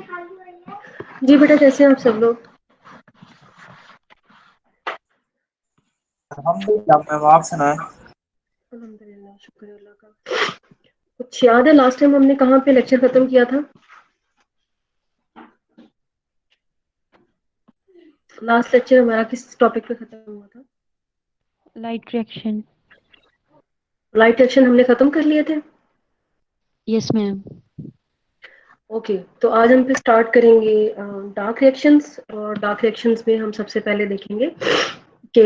जी बेटा, कैसे हैं आप सब लोग? अल्हम्दुलिल्लाह मैम, आप सुनाएं। अल्हम्दुलिल्लाह, शुक्र है अल्लाह का। कुछ याद है लास्ट टाइम हमने कहाँ पे लेक्चर खत्म किया था? लास्ट लेक्चर हमारा किस टॉपिक पे खत्म हुआ था? Light reaction. लाइट एक्शन हमने खत्म कर लिए थे। Yes ma'am. ओके, तो आज हम फिर स्टार्ट करेंगे डार्क रिएक्शंस। और डार्क रिएक्शंस में हम सबसे पहले देखेंगे कि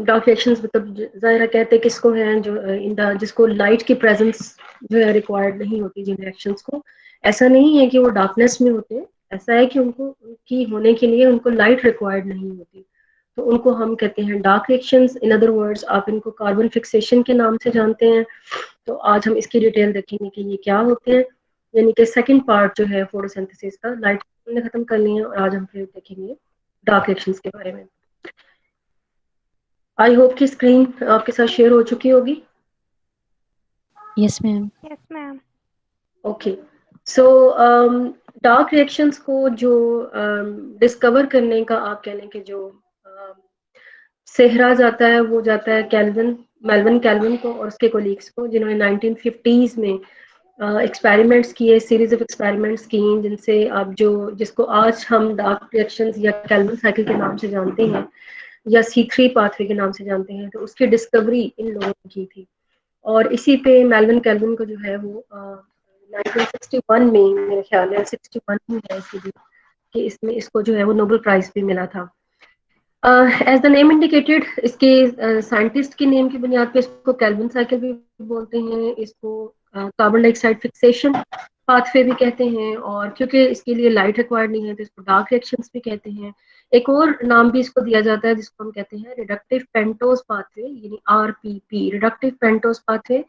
डार्क रिएक्शंस मतलब ज़ाहिर कहते हैं किसको हैं, जो जिसको लाइट की प्रेजेंस जो है रिक्वायर्ड नहीं होती जिन रिएक्शंस को। ऐसा नहीं है कि वो डार्कनेस में होते हैं, ऐसा है कि उनको उनकी होने के लिए उनको लाइट रिक्वायर्ड नहीं होती, तो उनको हम कहते हैं dark reactions. In other words आप इनको कार्बन फिक्सेशन के नाम से जानते हैं। तो आज हम इसकी डिटेल देखेंगे कि ये क्या होते हैं, यानी कि सेकंड पार्ट जो है फोटोसिंथेसिस का। लाइट हमने खत्म कर ली है और आज हम फिर देखेंगे डार्क रिएक्शंस के बारे में। आई होप कि स्क्रीन आपके साथ शेयर हो चुकी होगी। Yes ma'am. Yes ma'am. Okay, so dark reactions को जो डिस्कवर करने का आप कह लें कि जो सेहरा जाता है, वो जाता है मेल्विन कैल्विन को और उसके कोलीग्स को, जिन्होंने 1950s में एक्सपेरिमेंट्स किए, सीरीज ऑफ एक्सपेरिमेंट्स किए, जिनसे आप जिसको आज हम डार्क रिएक्शंस या कैल्विन साइकिल के नाम से जानते हैं या C3 पाथवे के नाम से जानते हैं, तो उसकी डिस्कवरी इन लोगों ने की थी। और इसी पे मेल्विन कैल्विन को जो है वो 1961 में, मेरे ख्याल है 61 में है इसीलिए कि इसमें इसको जो है वो नोबेल प्राइज भी मिला था। एज द नेम इंडिकेटेड, इसके साइंटिस्ट के नेम की बुनियाद पे इसको कैल्विन साइकिल भी बोलते हैं, इसको कार्बन डाइऑक्साइड फिक्सेशन पाथवे भी कहते हैं, और क्योंकि इसके लिए लाइट रिक्वायर्ड नहीं है तो इसको डार्क रिएक्शंस भी कहते हैं। एक और नाम भी इसको दिया जाता है जिसको हम कहते हैं रिडक्टिव पेंटोज पाथवे, यानी RPP, रिडक्टिव पेंटोज पाथवे,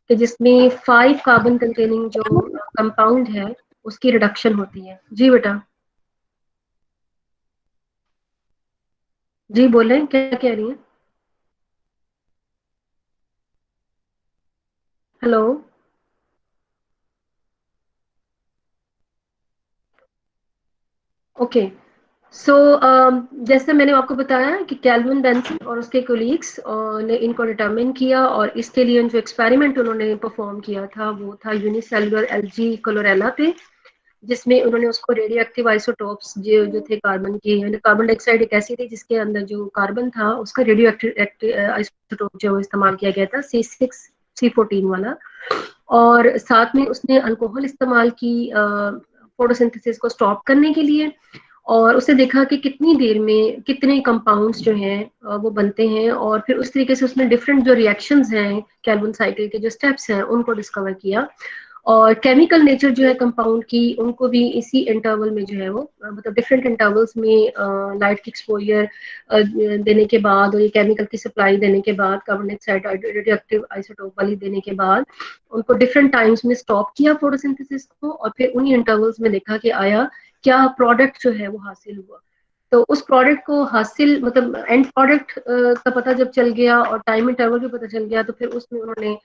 कि जिसमें 5 कार्बन कंटेनिंग जो कंपाउंड है उसकी रिडक्शन होती है। जी बेटा, जी बोले, क्या कह रही हैं? हेलो। ओके, सो जैसे मैंने आपको बताया कि कैल्विन बेंसन और उसके कोलीग्स ने इनको डिटरमिन किया, और इसके लिए जो एक्सपेरिमेंट उन्होंने परफॉर्म किया था वो था यूनिसेलुलर एल्गी क्लोरेला पे, जिसमें उन्होंने उसको रेडियो एक्टिव आइसोटोप्स जो थे कार्बन के, यानी कार्बन डाइऑक्साइड एक ऐसी थी जिसके अंदर जो कार्बन था उसका रेडियो एक्टिव आइसोटोप जो इस्तेमाल किया गया था, C6C14 वाला। और साथ में उसने अल्कोहल इस्तेमाल की फोटोसिंथेसिस को स्टॉप करने के लिए, और उसे देखा कि कितनी देर में कितने कंपाउंड्स जो हैं वो बनते हैं, और फिर उस तरीके से उसने डिफरेंट जो रिएक्शंस हैं कैल्विन साइकिल के जो स्टेप्स हैं उनको डिस्कवर किया। और केमिकल नेचर जो है कंपाउंड की, उनको भी इसी इंटरवल में जो है वो मतलब डिफरेंट इंटरवल्स में लाइट की एक्सपोजर देने के बाद और ये केमिकल की सप्लाई देने के बाद, carbon dioxide radio active isotope वाली देने के बाद, उनको डिफरेंट टाइम्स में स्टॉप किया फोटोसिंथेसिस को, और फिर उन्हीं इंटरवल्स में देखा कि आया क्या प्रोडक्ट जो है वो हासिल हुआ। तो उस प्रोडक्ट को हासिल मतलब एंड प्रोडक्ट का पता जब चल गया और टाइम इंटरवल भी पता चल गया, तो फिर उसमें उन्होंने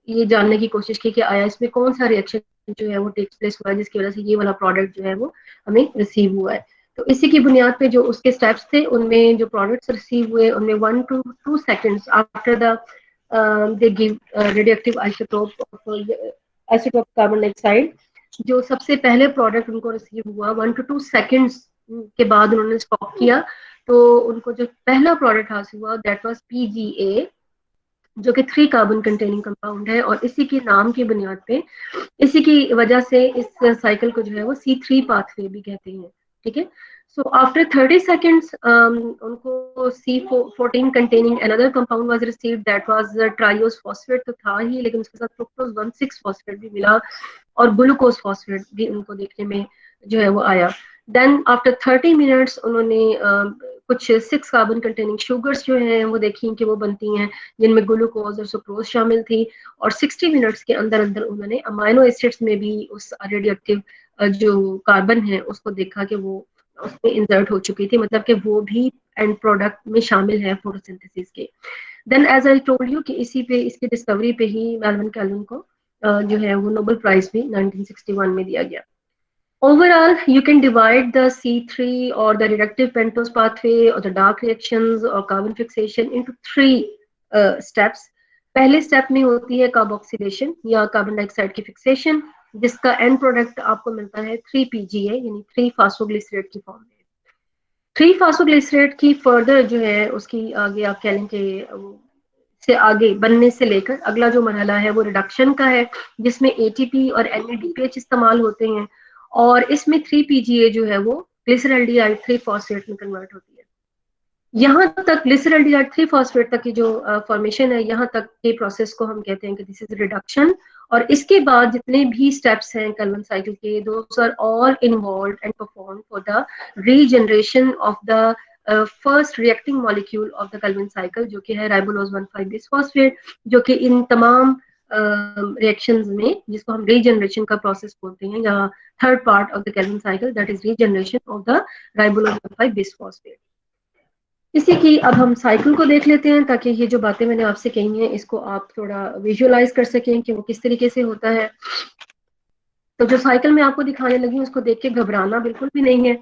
ये जानने की कोशिश की कि आया इसमें कौन सा रिएक्शन जो है वो टेक्स प्लेस हुआ है जिसकी वजह से ये वाला प्रोडक्ट जो है वो हमें रिसीव हुआ है। तो इसी की बुनियाद पे जो उसके स्टेप्स थे, उनमें जो प्रोडक्ट्स रिसीव हुए उनमें 1 to 2 seconds after the they give radioactive isotope carbon dioxide, जो सबसे पहले प्रोडक्ट उनको रिसीव हुआ 1 to 2 seconds के बाद उन्होंने स्टॉप किया, तो उनको जो पहला प्रोडक्ट हासिल हुआ दैट वाज PGA, जो कि 3 कार्बन कंटेनिंग कंपाउंड है, और इसी के नाम की बुनियाद पे, इसी की वजह से इस साइकिल को जो है वो C3 पाथवे भी कहते हैं। ठीक है, सो आफ्टर 30 seconds उनको C14 containing another compound was received, that was triose phosphate, तो था ही लेकिन उसके साथ फ्रुक्टोज 1,6 फॉस्फेट भी मिला, और ग्लूकोज फॉस्फेट भी उनको देखने में जो है वो आया। देन आफ्टर 30 minutes उन्होंने कुछ 6 कार्बन कंटेनिंग शुगर्स जो हैं वो देखी कि वो बनती हैं, जिनमें ग्लूकोज और सुक्रोज शामिल थी, और 60 मिनट्स के अंदर अंदर उन्होंने अमाइनो एसिड्स में भी उस रेडियोएक्टिव जो कार्बन है उसको देखा कि वो उसमें इंसर्ट हो चुकी थी, मतलब कि वो भी एंड प्रोडक्ट में शामिल है फोटोसिंथेसिस के। Then as I told you कि इसी पे इसकी डिस्कवरी पे ही मेल्विन कैल्विन को जो है वो नोबेल प्राइज भी 1961 में दिया गया। Overall, you can divide the C3 or the reductive pentose pathway or the dark reactions or carbon fixation into three steps. पहले स्टेप में होती है कार्बोक्सिलेशन या कार्बन डाइऑक्साइड की फिक्सेशन, जिसका एंड प्रोडक्ट आपको मिलता है 3 PGA यानी 3 फास्फोग्लिसरेट की फॉर्म में। 3 फास्फोग्लिसरेट की फर्दर जो है उसकी आगे आप कह लें कि से आगे बनने से लेकर अगला जो मरहला है वो रिडक्शन का है, जिसमें एटीपी और NADPH इस्तेमाल होते हैं, और इसमें 3 PGA जो है वो ग्लिसरल्डिहाइड 3 फॉस्फेट में कन्वर्ट होती है। यहाँ तक ग्लिसरल्डिहाइड 3 फॉस्फेट तक की जो फॉर्मेशन है, यहाँ तक के प्रोसेस को हम कहते हैं कि दिस इज रिडक्शन। और इसके बाद जितने भी स्टेप्स हैं कलवन साइकिल के, those are all involve and perform for the regeneration of the first reacting molecule of the Calvin cycle, जो कि है राइबोलोज 1,5 बिसफॉस्फेट, जो कि इन तमाम रिएक्शंस में, जिसको हम रीजनरेशन का प्रोसेस बोलते हैं, या third part of the Calvin cycle, that is regeneration of the राइबोलोज 1,5 bisphosphate. इसी की अब हम साइकिल को देख लेते हैं, ताकि ये जो बातें मैंने आपसे कही हैं इसको आप थोड़ा विजुअलाइज कर सकें कि वो किस तरीके से होता है। तो जो साइकिल मैं आपको दिखाने लगी उसको देख के घबराना बिल्कुल भी नहीं है,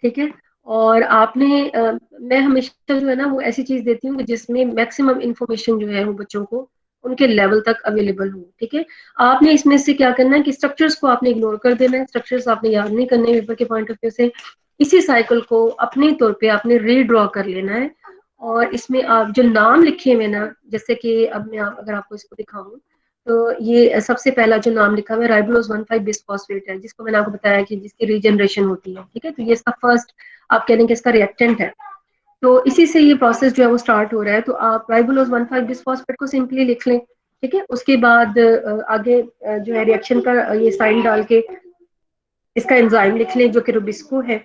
ठीक है। और आपने मैं हमेशा जो है ना वो ऐसी चीज देती हूँ जिसमें मैक्सिमम इंफॉर्मेशन जो है वो बच्चों को उनके लेवल तक अवेलेबल हो, ठीक है। आपने इसमें से क्या करना है कि स्ट्रक्चर्स को आपने इग्नोर कर देना है, स्ट्रक्चर्स आपने याद नहीं करने पेपर के पॉइंट ऑफ व्यू से। इसी साइकिल को अपने तौर पे आपने रीड्रॉ कर लेना है, और इसमें आप जो नाम लिखे हुए ना, जैसे कि अब मैं अगर आपको इसको दिखाऊं, तो ये सबसे पहला जो नाम लिखा हुआ है राइबोलोज 1,5 बिसफॉस्फेट है, जिसको मैंने आपको बताया कि जिसकी रीजनरेशन होती है, ठीक है। तो ये इसका फर्स्ट आप कह देंगे इसका रिएक्टेंट है। तो इसी से ये प्रोसेस जो है वो स्टार्ट हो रहा है। तो आप राइबोलोज 1,5 बिसफॉस्फेट को सिंपली लिख लें, ठीक है। उसके बाद आगे जो है रिएक्शन का ये साइन डाल के इसका एंजाइम लिख लें जो कि रुबिस्को है,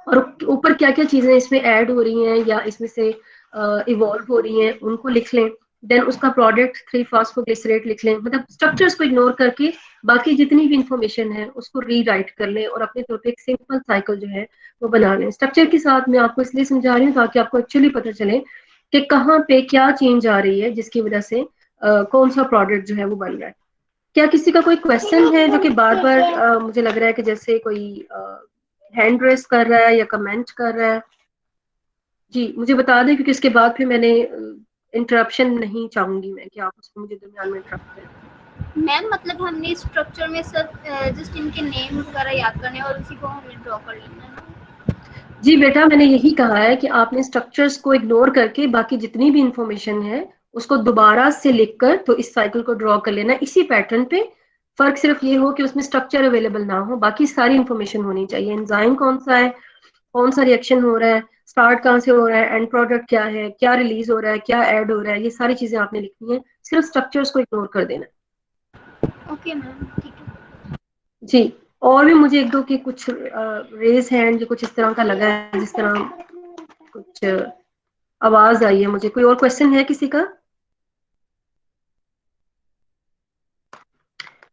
और ऊपर क्या क्या चीजें इसमें ऐड हो रही हैं या इसमें से इवॉल्व हो रही हैं उनको लिख लें। देन उसका प्रोडक्ट 3 फास्फोग्लिसरेट लिख लें। मतलब स्ट्रक्चर्स को इग्नोर करके बाकी जितनी भी इंफॉर्मेशन है उसको रीराइट कर लें, और अपने तौर पे एक सिंपल साइकिल जो है वो बना लें। स्ट्रक्चर के साथ मैं आपको इसलिए समझा रही हूँ ताकि आपको एक्चुअली पता चले कि कहाँ पे क्या चेंज आ रही है, जिसकी वजह से कौन सा प्रोडक्ट जो है वो बन रहा है। क्या किसी का कोई क्वेश्चन है जो कि बार बार मुझे लग रहा है कि जैसे कोई हैंड रेस कर रहा है या कमेंट कर रहा है? जी मुझे बता दें, क्योंकि इसके बाद फिर मैंने इंटरप्शन नहीं चाहूंगी मैं कि आप उसको मुझे दरमियान में इंटरप्ट करें। मैम मतलब हमने स्ट्रक्चर में सिर्फ जस्ट इनके नेम वगैरह याद करने और उसी को हमें ड्रॉ कर लेना है। जी बेटा, मैंने यही कहा है कि आपने स्ट्रक्चर्स को इग्नोर करके बाकी जितनी भी इंफॉर्मेशन है उसको दोबारा से लिखकर तो इस साइकिल को ड्रॉ कर लेना इसी पैटर्न पे। फर्क सिर्फ ये हो कि उसमें स्ट्रक्चर अवेलेबल ना हो, बाकी सारी इंफॉर्मेशन होनी चाहिए। एंजाइम कौन सा है, कौन सा रिएक्शन हो रहा है, स्टार्ट कहाँ से हो रहा है, एंड प्रोडक्ट क्या है, क्या रिलीज हो रहा है, क्या ऐड हो रहा है, ये सारी चीजें आपने लिखनी है। सिर्फ स्ट्रक्चर्स को इग्नोर कर देना। ओके मैम, ठीक है जी। और भी मुझे एक दो के कुछ रेज हैंड जो कुछ इस तरह का लगा है, जिस तरह कुछ आवाज आई है मुझे। कोई और क्वेश्चन है किसी का?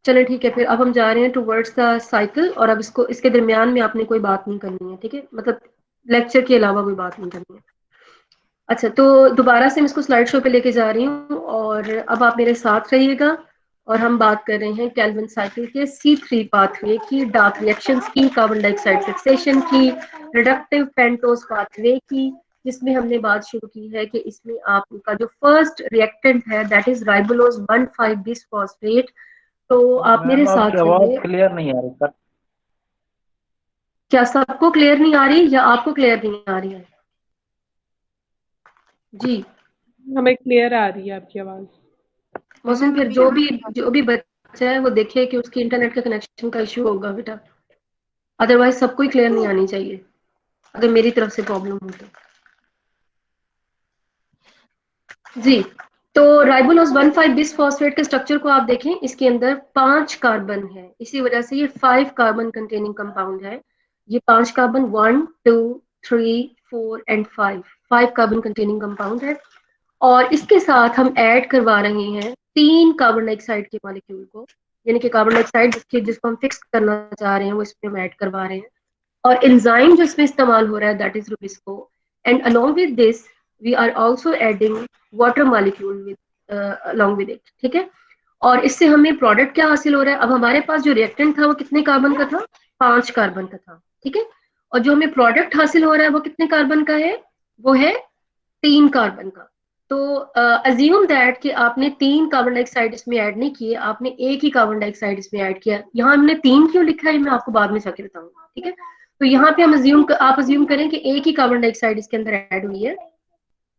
चलो ठीक है, फिर अब हम जा रहे हैं टुवर्ड्स द साइकिल, और अब इसको इसके दरमियान में आपने कोई बात नहीं करनी है, ठीक है। मतलब लेक्चर के अलावा कोई बात नहीं करनी है। अच्छा, तो दोबारा से मैं इसको स्लाइड शो पे लेके जा रही हूँ, और अब आप मेरे साथ रहिएगा, और हम बात कर रहे हैं कैल्विन साइकिल के C3 पाथवे की, डार्क रिएक्शंस की, कार्बन डाइऑक्साइड फिक्सेशन की, रिडक्टिव पेंटोज पाथवे की, जिसमें हमने बात शुरू की है कि इसमें आपका जो फर्स्ट रिएक्टेंट है दैट इज राइबोलोज 1,5 बिसफॉस्फेट। तो आप मेरे मैम आपकी साथ आवाज रहिए। क्लियर नहीं आ रही सर। क्या सबको क्लियर नहीं आ रही या आपको क्लियर नहीं आ रही है? जी हमें क्लियर आ रही है आपकी आवाज। मौसम, फिर जो भी बच्चा है वो देखे कि उसकी इंटरनेट के कनेक्शन का इश्यू होगा बेटा, अदरवाइज सबको ही क्लियर नहीं आनी चाहिए अगर मेरी तरफ से प्रॉब्लम हो तो। जी, तो राइबोलोज 1,5 बिसफॉस्फेट के स्ट्रक्चर को आप देखें, इसके अंदर 5 कार्बन है, इसी वजह से ये 5 कार्बन कंटेनिंग कंपाउंड है। ये 5 carbon 1 2 3 4 and 5 carbon containing compound है। और इसके साथ हम ऐड करवा रहे हैं 3 कार्बन डाइऑक्साइड के मॉलिक्यूल को, यानी कि कार्बन डाइऑक्साइड जिसको हम फिक्स करना चाह रहे हैं वो इसमें हम ऐड करवा रहे हैं। और एंजाइम जो इसमें इस्तेमाल हो रहा है that is rubisco, and along with this we are also adding water molecule with along with it, ठीक है। और इससे हमें प्रोडक्ट क्या हासिल हो रहा है? अब हमारे पास जो रिएक्टेंट था वो कितने कार्बन का था? 5 कार्बन का था, ठीक है। और जो हमें प्रोडक्ट हासिल हो रहा है वो कितने कार्बन का है, वो है 3 कार्बन का। तो अज्यूम दैट कि आपने 3 कार्बन डाइऑक्साइड इसमें ऐड नहीं किए, आपने एक ही कार्बन डाइऑक्साइड इसमें ऐड किया। यहाँ हमने 3 क्यों लिखा है मैं आपको बाद में जाके बताऊंगा, ठीक है। तो यहाँ पे हम आप अज्यूम करें कि एक ही कार्बन डाइऑक्साइड इसके अंदर ऐड हुई है,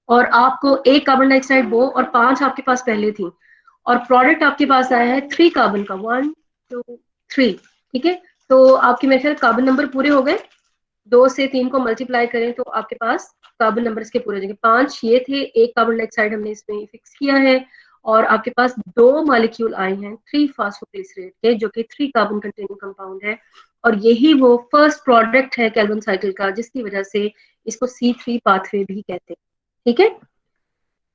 और आपको एक कार्बन डाइऑक्साइड वो और 5 आपके पास पहले थी, और प्रोडक्ट आपके पास आया है 3 कार्बन का, 1 2 3, ठीक है। तो आपके मेरे ख्याल कार्बन नंबर पूरे हो गए, 2 से 3 को मल्टीप्लाई करें तो आपके पास कार्बन नंबर इसके पूरे हो जाएंगे। 5 ये थे, एक कार्बन डाइऑक्साइड हमने इसमें फिक्स किया है, और आपके पास 2 मॉलिक्यूल आए हैं 3 फास्फोग्लिसरेट के, जो कि 3 कार्बन कंटेनिंग कंपाउंड है, और यही वो फर्स्ट प्रोडक्ट है कैल्विन साइकिल का, जिसकी वजह से इसको C3 पाथवे भी कहते हैं, ठीक है।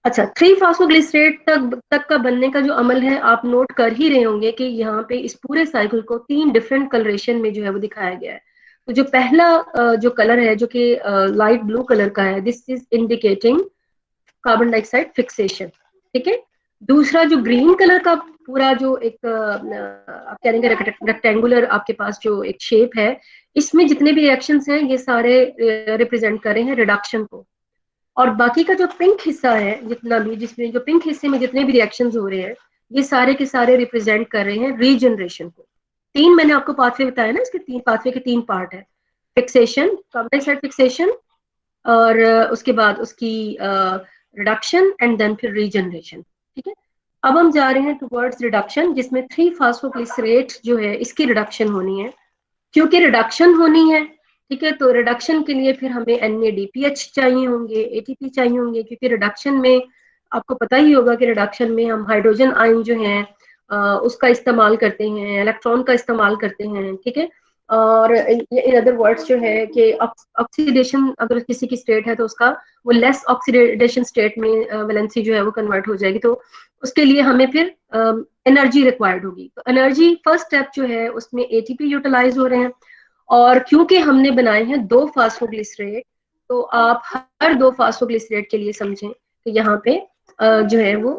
अच्छा, 3 फास्फोग्लिसरेट तक का बनने का जो अमल है, आप नोट कर ही रहे होंगे कि यहाँ पे इस पूरे साइकिल को 3 डिफरेंट कलरेशन में जो है वो दिखाया गया है। तो जो पहला जो कलर है, जो कि लाइट ब्लू कलर का है, this is indicating carbon dioxide fixation, ठीक है। दूसरा जो ग्रीन कलर का पूरा जो एक आप कह देंगे रेक्टेंगुलर आपके पास जो एक शेप है, इसमें जितने भी रिएक्शंस हैं ये सारे रिप्रेजेंट कर रहे हैं रिडक्शन को। और बाकी का जो पिंक हिस्सा है, जितना भी, जिसमें जो पिंक हिस्से में जितने भी रिएक्शंस हो रहे हैं, ये सारे के सारे रिप्रेजेंट कर रहे हैं रीजनरेशन को। 3 मैंने आपको पाथवे बताया ना, इसके 3 पाथवे के 3 पार्ट है, फिक्सेशन, कार्बन डाइऑक्साइड फिक्सेशन, और उसके बाद उसकी रिडक्शन, एंड देन फिर रीजनरेशन, ठीक है। अब हम जा रहे हैं टुवर्ड्स रिडक्शन, जिसमें 3 फास्फोग्लिसरेट जो है इसकी रिडक्शन होनी है। क्योंकि रिडक्शन होनी है, ठीक है, तो रिडक्शन के लिए फिर हमें NADPH चाहिए होंगे, ATP चाहिए होंगे, क्योंकि रिडक्शन में आपको पता ही होगा कि रिडक्शन में हम हाइड्रोजन आयन जो है उसका इस्तेमाल करते हैं, इलेक्ट्रॉन का इस्तेमाल करते हैं, ठीक है। और इन अदर वर्ड्स जो है कि ऑक्सीडेशन अगर किसी की स्टेट है तो उसका वो लेस ऑक्सीडेशन स्टेट में वैलेंसी जो है वो कन्वर्ट हो जाएगी, तो उसके लिए हमें फिर एनर्जी रिक्वायर्ड होगी। तो एनर्जी फर्स्ट स्टेप जो है उसमें ATP यूटिलाइज हो रहे हैं, और क्योंकि हमने बनाए हैं 2 फास्फोग्लिसरेट, तो आप हर 2 फास्फोग्लिसरेट के लिए समझें कि यहाँ पे जो है वो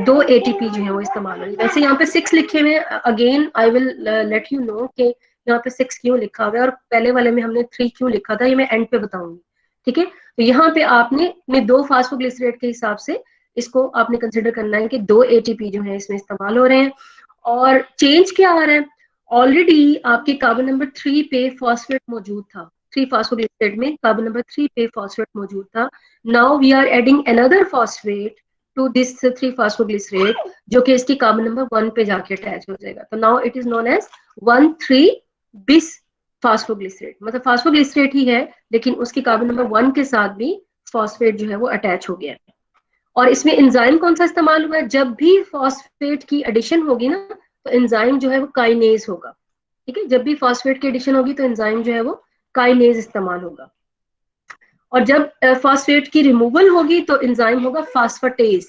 2 ATP जो है वो इस्तेमाल हो रही है। वैसे यहाँ पे 6 लिखे हुए हैं, again I will let you know कि यहाँ पे 6 क्यों लिखा हुआ है, और पहले वाले में हमने 3 क्यों लिखा था, ये मैं एंड पे बताऊंगी, ठीक है। तो यहाँ पे आपने 2 फास्फोग्लिसरेट के हिसाब से इसको आपने कंसिडर करना है कि 2 ATP जो है इसमें इस्तेमाल हो रहे हैं। और चेंज क्या आ रहा है, ऑलरेडी आपके कार्बन नंबर 3 पे फॉस्फेट मौजूद था, 3 फास्फोग्लिसरेट में कार्बन नंबर 3 पे फॉस्फेट मौजूद था। Now we are adding another phosphate to this 3 phosphoglycerate, जो कि इसकी कार्बन नंबर 1 पे जाके अटैच हो जाएगा। तो now it is known as 1,3 bis phosphoglycerate, मतलब फास्फोग्लिसरेट ही है, लेकिन उसकी कार्बन नंबर 1 के साथ भी फॉस्फेट जो है वो अटैच हो गया है। और इसमें एंजाइम कौन सा इस्तेमाल हुआ है, जब भी फॉस्फेट की एडिशन होगी ना, तो एंजाइम जो है वो काइनेज होगा, ठीक है। जब भी फॉस्फेट की एडिशन होगी तो एंजाइम जो है वो काइनेज इस्तेमाल होगा, और जब फॉस्फेट की रिमूवल होगी तो एंजाइम होगा फास्फेटेज,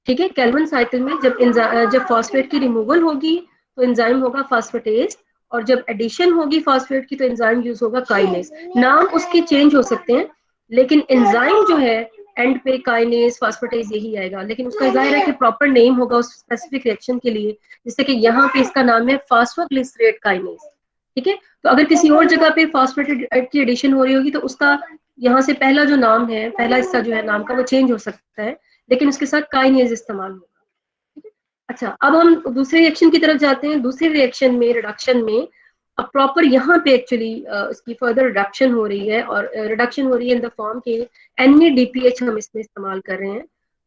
ठीक है। कैल्विन साइकिल में जब फॉस्फेट की रिमूवल होगी तो एंजाइम होगा फास्फेटेज, और जब एडिशन होगी फॉस्फेट की तो एंजाइम यूज होगा काइनेज। नाम उसके चेंज हो सकते हैं, लेकिन एंजाइम जो है एंड पे काइनेज फास्फेटेज यही आएगा, लेकिन उसका जाहिर है कि प्रॉपर नेम होगा उस स्पेसिफिक रिएक्शन के लिए, जैसे कि यहाँ पे इसका नाम है फास्फोग्लिसरेट काइनेज, ठीक है। तो अगर किसी और जगह पे फास्फेट की एडिशन हो रही होगी तो उसका यहाँ से पहला जो नाम है, पहला हिस्सा जो है नाम का, वो चेंज हो सकता है, लेकिन उसके साथ काइनेज इस्तेमाल होगा, ठीक है। अच्छा, अब हम दूसरे रिएक्शन की तरफ जाते हैं। दूसरे रिएक्शन में, रिडक्शन में, अब प्रॉपर यहाँ पे एक्चुअली इसकी फर्दर रिडक्शन हो रही है, और रिडक्शन हो रही है इन द फॉर्म के NADPH हम इसमें इस्तेमाल कर रहे हैं।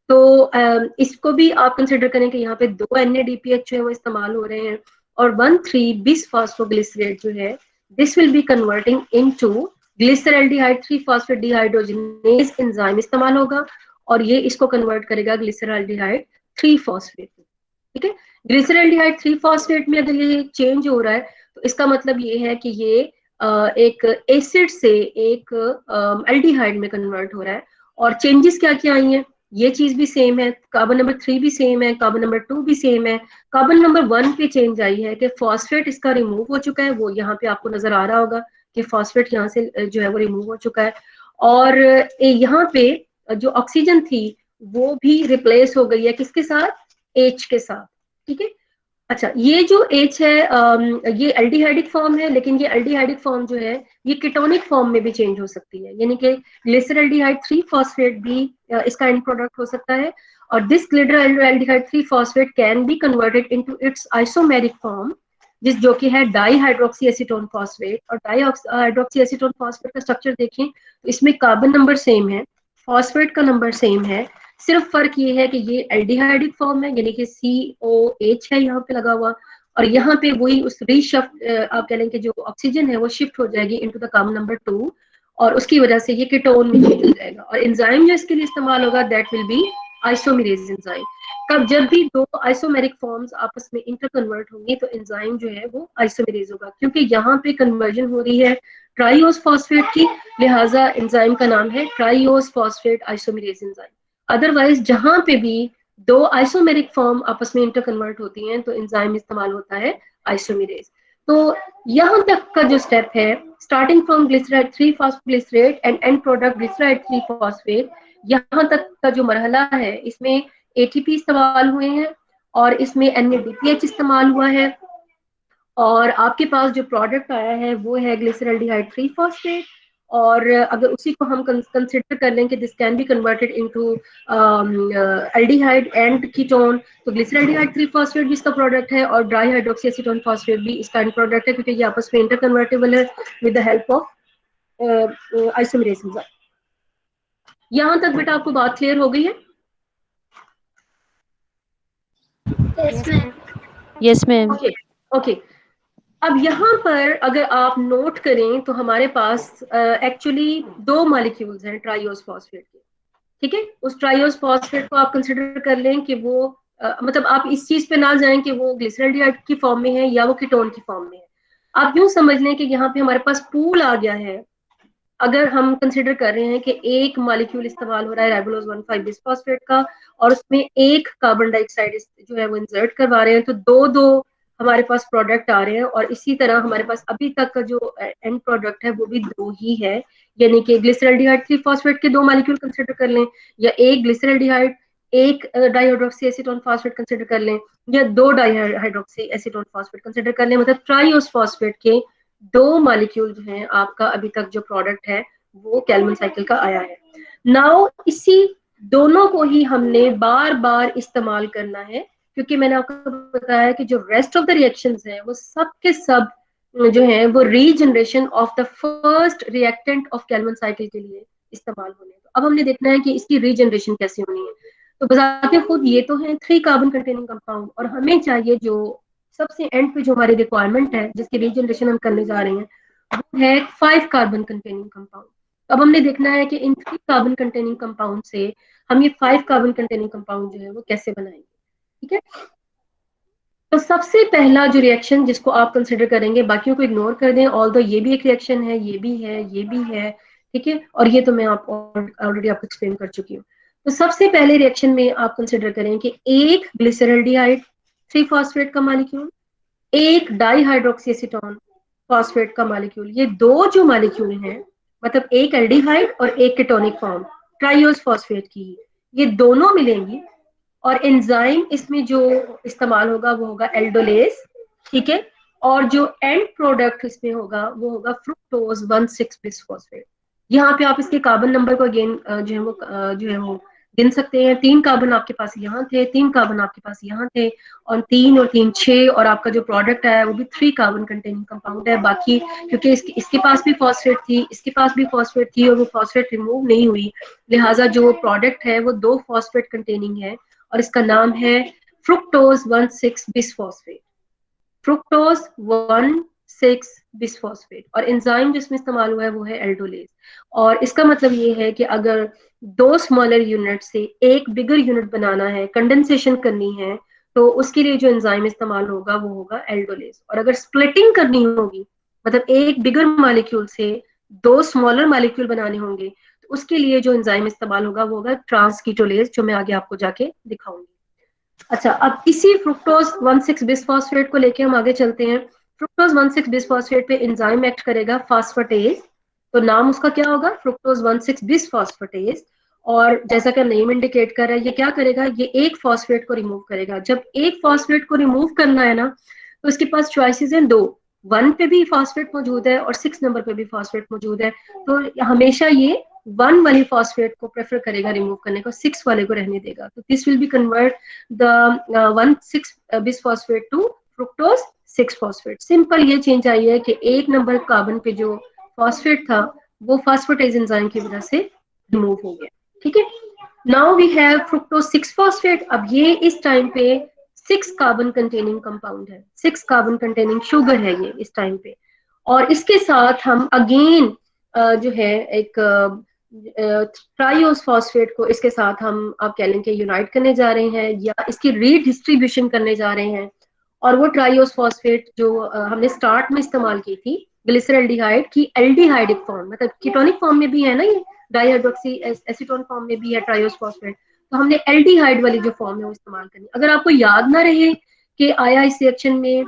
तो इसको भी आप कंसिडर करें कि यहाँ पे 2 NADPH जो है वो इस्तेमाल हो रहे हैं, और 1,3 bis फास्फोग्लिसरेट जो है, this will B converting into glyceraldehyde 3 phosphate dehydrogenase enzyme इस्तेमाल होगा, और ये इसको कन्वर्ट करेगा ग्लिसरल्डिहाइड 3 फॉस्फेट, ठीक है। ग्लिसरल्डिहाइड 3 फॉस्फेट में अगर ये चेंज हो रहा है तो इसका मतलब ये है कि ये एक एसिड से एक एल्डिहाइड में कन्वर्ट हो रहा है। और चेंजेस क्या क्या आई हैं, ये चीज भी सेम है, कार्बन नंबर 3 भी सेम है, कार्बन नंबर 2 भी सेम है। कार्बन नंबर 1 पे चेंज आई है कि फॉस्फेट इसका रिमूव हो चुका है, वो यहाँ पे आपको नजर आ रहा होगा कि फॉस्फेट यहाँ से जो है वो रिमूव हो चुका है, और यहाँ पे जो ऑक्सीजन थी वो भी रिप्लेस हो गई है किसके साथ, H के साथ, ठीक है। अच्छा, ये जो H है ये एल्डिहाइडिक फॉर्म है, लेकिन ये एल्डिहाइडिक फॉर्म जो है ये कीटोनिक फॉर्म में भी चेंज हो सकती है, यानी कि ग्लिसरल्डिहाइड 3 फॉस्फेट भी इसका एंड प्रोडक्ट हो सकता है। और this glyceraldehyde 3 phosphate can be converted into its isomeric form, जो कि है डाई हाइड्रोक्सी एसीटोन फॉस्फेट। और डाई हाइड्रोक्सी एसीटोन फॉस्फेट का स्ट्रक्चर देखें तो इसमें कार्बन नंबर सेम है, फॉस्फेट का नंबर सेम है, सिर्फ फर्क ये है कि ये एल्डिहाइडिक फॉर्म है, यानी कि COH है यहाँ पे लगा हुआ, और यहाँ पे वही उस रीशिफ्ट आप कह लें कि जो ऑक्सीजन है वो शिफ्ट हो जाएगी इनटू द कार्बन नंबर 2, और उसकी वजह से ये कीटोन में चेंज हो जाएगा। और एंजाइम जो इसके लिए इस्तेमाल होगा that will be isomerase enzyme. कब, जब भी दो आइसोमेरिक फॉर्म्स आपस में इंटर कन्वर्ट होंगी तो एंजाइम जो है वो आइसोमेरेज होगा, क्योंकि यहाँ पे कन्वर्जन हो रही है ट्राइओस फॉस्फेट की, लिहाजा एंजाइम का नाम है ट्राइओस फॉस्फेट आइसोमेरेज एंजाइम। अदरवाइज जहां पे भी दो आइसोमेरिक फॉर्म आपस में इंटर कन्वर्ट होती हैं तो एंजाइम इस्तेमाल होता है आइसोमेरेज। तो यहां तक का जो स्टेप है, starting from glyceride 3 phosphoglycerate and and product glyceride 3 phosphate, यहाँ तक का जो मरहला है इसमें ATP इस्तेमाल हुए हैं और इसमें NADPH इस्तेमाल हुआ है, और आपके पास जो प्रोडक्ट आया है वो है ग्लिसरल्डिहाइड 3 फॉस्फेट। और अगर उसी को हम कंसिडर कर लें कि this can be converted into aldehyde and ketone, तो ग्लिसरल्डिहाइड 3 फॉस्फेट भी इसका प्रोडक्ट है और ड्राई हाइड्रोक्सी एसीटोन फॉस्फेट भी इसका एंड प्रोडक्ट है, क्योंकि ये आपस में इंटर कन्वर्टेबल है with the help of isomerase enzyme. यहाँ तक बेटा आपको बात क्लियर हो गई है? Yes ma'am. Yes, ma'am. Okay okay. अब यहाँ पर अगर आप नोट करें तो हमारे पास एक्चुअली दो मॉलिक्यूल्स हैं ट्राइओस फॉस्फेट के, ठीक है। उस ट्राइओस फॉस्फेट को आप कंसिडर कर लें कि वो मतलब आप इस चीज पे ना जाएं कि वो ग्लिसरल्डिहाइड की फॉर्म में है या वो कीटोन की फॉर्म में है। आप यूं समझ लें कि यहाँ पे हमारे पास पूल आ गया है। अगर हम कंसिडर कर रहे हैं कि एक मॉलिक्यूल इस्तेमाल हो रहा है राइबोलोज 1,5 बिसफॉस्फेट का, और उसमें एक कार्बन डाइऑक्साइड जो है वो इंसर्ट करवा रहे हैं, तो दो दो हमारे पास प्रोडक्ट आ रहे हैं, और इसी तरह हमारे पास अभी तक का जो एंड प्रोडक्ट है वो भी दो ही है, यानी कि ग्लिसरल्डिहाइड 3 फॉस्फेट के दो मॉलिक्यूल कंसिडर कर लें, या एक ग्लिसरल्डिहाइड एक डाइहाइड्रोक्सी एसीटोन फॉस्फेट कंसिडर कर लें, या दो डाइहाइड्रोक्सी एसीटोन फॉस्फेट कंसिडर कर लें, मतलब ट्राइओस फॉस्फेट के दो मॉलिक्यूल जो हैं आपका अभी तक जो प्रोडक्ट है वो कैल्विन साइकिल का आया है। नाउ इसी दोनों को ही हमने बार बार इस्तेमाल करना है, क्योंकि मैंने आपको बताया कि जो रेस्ट ऑफ द रिएक्शंस हैं वो सब के सब जो है वो regeneration of the first reactant of Calvin cycle के लिए इस्तेमाल होने। तो अब हमने देखना है कि इसकी रीजनरेशन कैसे होनी है। तो बजाते खुद ये तो है 3 कार्बन कंटेनिंग कंपाउंड, और हमें चाहिए जो सबसे एंड पे जो हमारी रिक्वायरमेंट है जिसकी रीजनरेशन हम करने जा रहे हैं वो है 5 कार्बन कंटेनिंग कंपाउंड। अब हमने देखना है कि इन 3 कार्बन कंटेनिंग कंपाउंड से हम ये 5 कार्बन कंटेनिंग कंपाउंड जो है वो कैसे बनाएंगे, ठीक है। तो सबसे पहला जो रिएक्शन जिसको आप कंसिडर करेंगे, बाकियों को इग्नोर कर दें, ऑल्दो ये भी एक रिएक्शन है, ये भी है, ये भी है, ठीक है, और ये तो मैं आप ऑलरेडी आपको एक्सप्लेन कर चुकी हूँ। तो सबसे पहले रिएक्शन में आप कंसिडर करें कि एक ग्लिसरल्डिहाइड 3 फॉस्फेट का मॉलिक्यूल, एक डाइहाइड्रोक्सी एसीटोन फॉस्फेट का मॉलिक्यूल, ये दो जो मॉलिक्यूल हैं, मतलब एक एल्डिहाइड और एक कीटोनिक फॉर्म ट्राइओस फॉस्फेट की, ये दोनों मिलेंगी, और एंजाइम इसमें जो इस्तेमाल होगा वो होगा एल्डोलेज, ठीक है। और जो एंड प्रोडक्ट इसमें होगा वो होगा फ्रुक्टोज 1,6 बिसफॉस्फेट। यहाँ पे आप इसके कार्बन नंबर को अगेन जो है वो गिन सकते हैं। 3 कार्बन आपके पास यहाँ थे, 3 कार्बन आपके पास यहाँ थे, और 3 और 3 6, और आपका जो प्रोडक्ट आया वो भी 3 कार्बन कंटेनिंग कंपाउंड है। बाकी क्योंकि इसके पास भी फॉस्फेट थी, इसके पास भी फॉस्फेट थी, और वो फॉस्फेट रिमूव नहीं हुई, लिहाजा जो प्रोडक्ट है वो 2 फॉस्फेट कंटेनिंग है, और इसका नाम है फ्रुक्टोज 1,6 बिसफॉस्फेट। फ्रुक्टोज 1,6 बिसफॉस्फेट, और एंजाइम जिसमें इस्तेमाल हुआ है वो है एल्डोलेज। और इसका मतलब ये है कि अगर दो स्मॉलर यूनिट से एक बिगर यूनिट बनाना है, कंडेंसेशन करनी है, तो उसके लिए जो एंजाइम इस्तेमाल होगा वो होगा एल्डोलेज। और अगर स्प्लिटिंग करनी होगी, मतलब एक बिगर मॉलिक्यूल से दो स्मॉलर मॉलिक्यूल बनाने होंगे, तो उसके लिए जो एंजाइम इस्तेमाल होगा वो होगा ट्रांसकीटोलेज, जो मैं आगे आपको जाके दिखाऊंगी। अच्छा, अब इसी फ्रुक्टोज 1,6 बिसफॉस्फेट को लेके हम आगे चलते हैं। फ्रुक्टोज 1,6 बिसफॉस्फेट पे एंजाइम एक्ट करेगा फास्फेटेज, तो नाम उसका क्या होगा, फ्रुक्टोज 1,6 बिसफॉस्फेटेज। और जैसा कि नेम इंडिकेट कर रहा है, ये क्या करेगा, ये एक फॉस्फेट को रिमूव करेगा। जब एक फॉस्फेट को रिमूव करना है ना, तो इसके पास चॉइसेस हैं दो, 1 पे भी फॉस्फेट मौजूद है और 6 नंबर पे भी फॉस्फेट मौजूद है। तो हमेशा ये 1 वाली फॉस्फेट को प्रेफर करेगा रिमूव करने को, 6 वाले को रहने देगा। तो this will be convert the 1,6 bis phosphate to fructose 6 phosphate. Simple ये चेंज आई है कि 1 नंबर कार्बन पे जो फॉस्फेट था वो फॉस्फेटेज एंजाइम की वजह से रिमूव हो गया। ठीक है, now we have fructose 6 phosphate. अब ये इस टाइम पे 6 कार्बन कंटेनिंग कंपाउंड है, 6 कार्बन कंटेनिंग शुगर है ये इस टाइम पे। और इसके साथ हम अगेन जो है एक ट्राइओस फॉस्फेट को इसके साथ हम आप कह लें कि यूनाइट करने जा रहे हैं या इसकी रीडिस्ट्रीब्यूशन करने जा रहे हैं। और वो ट्राइओस फॉस्फेट जो हमने स्टार्ट में इस्तेमाल की थी ग्लिसरल्डिहाइड की एल्डिहाइडिक फॉर्म, मतलब कीटोनिक फॉर्म में भी है ना, ये डाइहाइड्रोक्सी एसीटोन फॉर्म में भी है ट्राइओस फॉस्फेट, तो हमने एल्डिहाइड वाली जो फॉर्म है वो इस्तेमाल करनी। अगर आपको याद ना रहे कि आया इस रिएक्शन में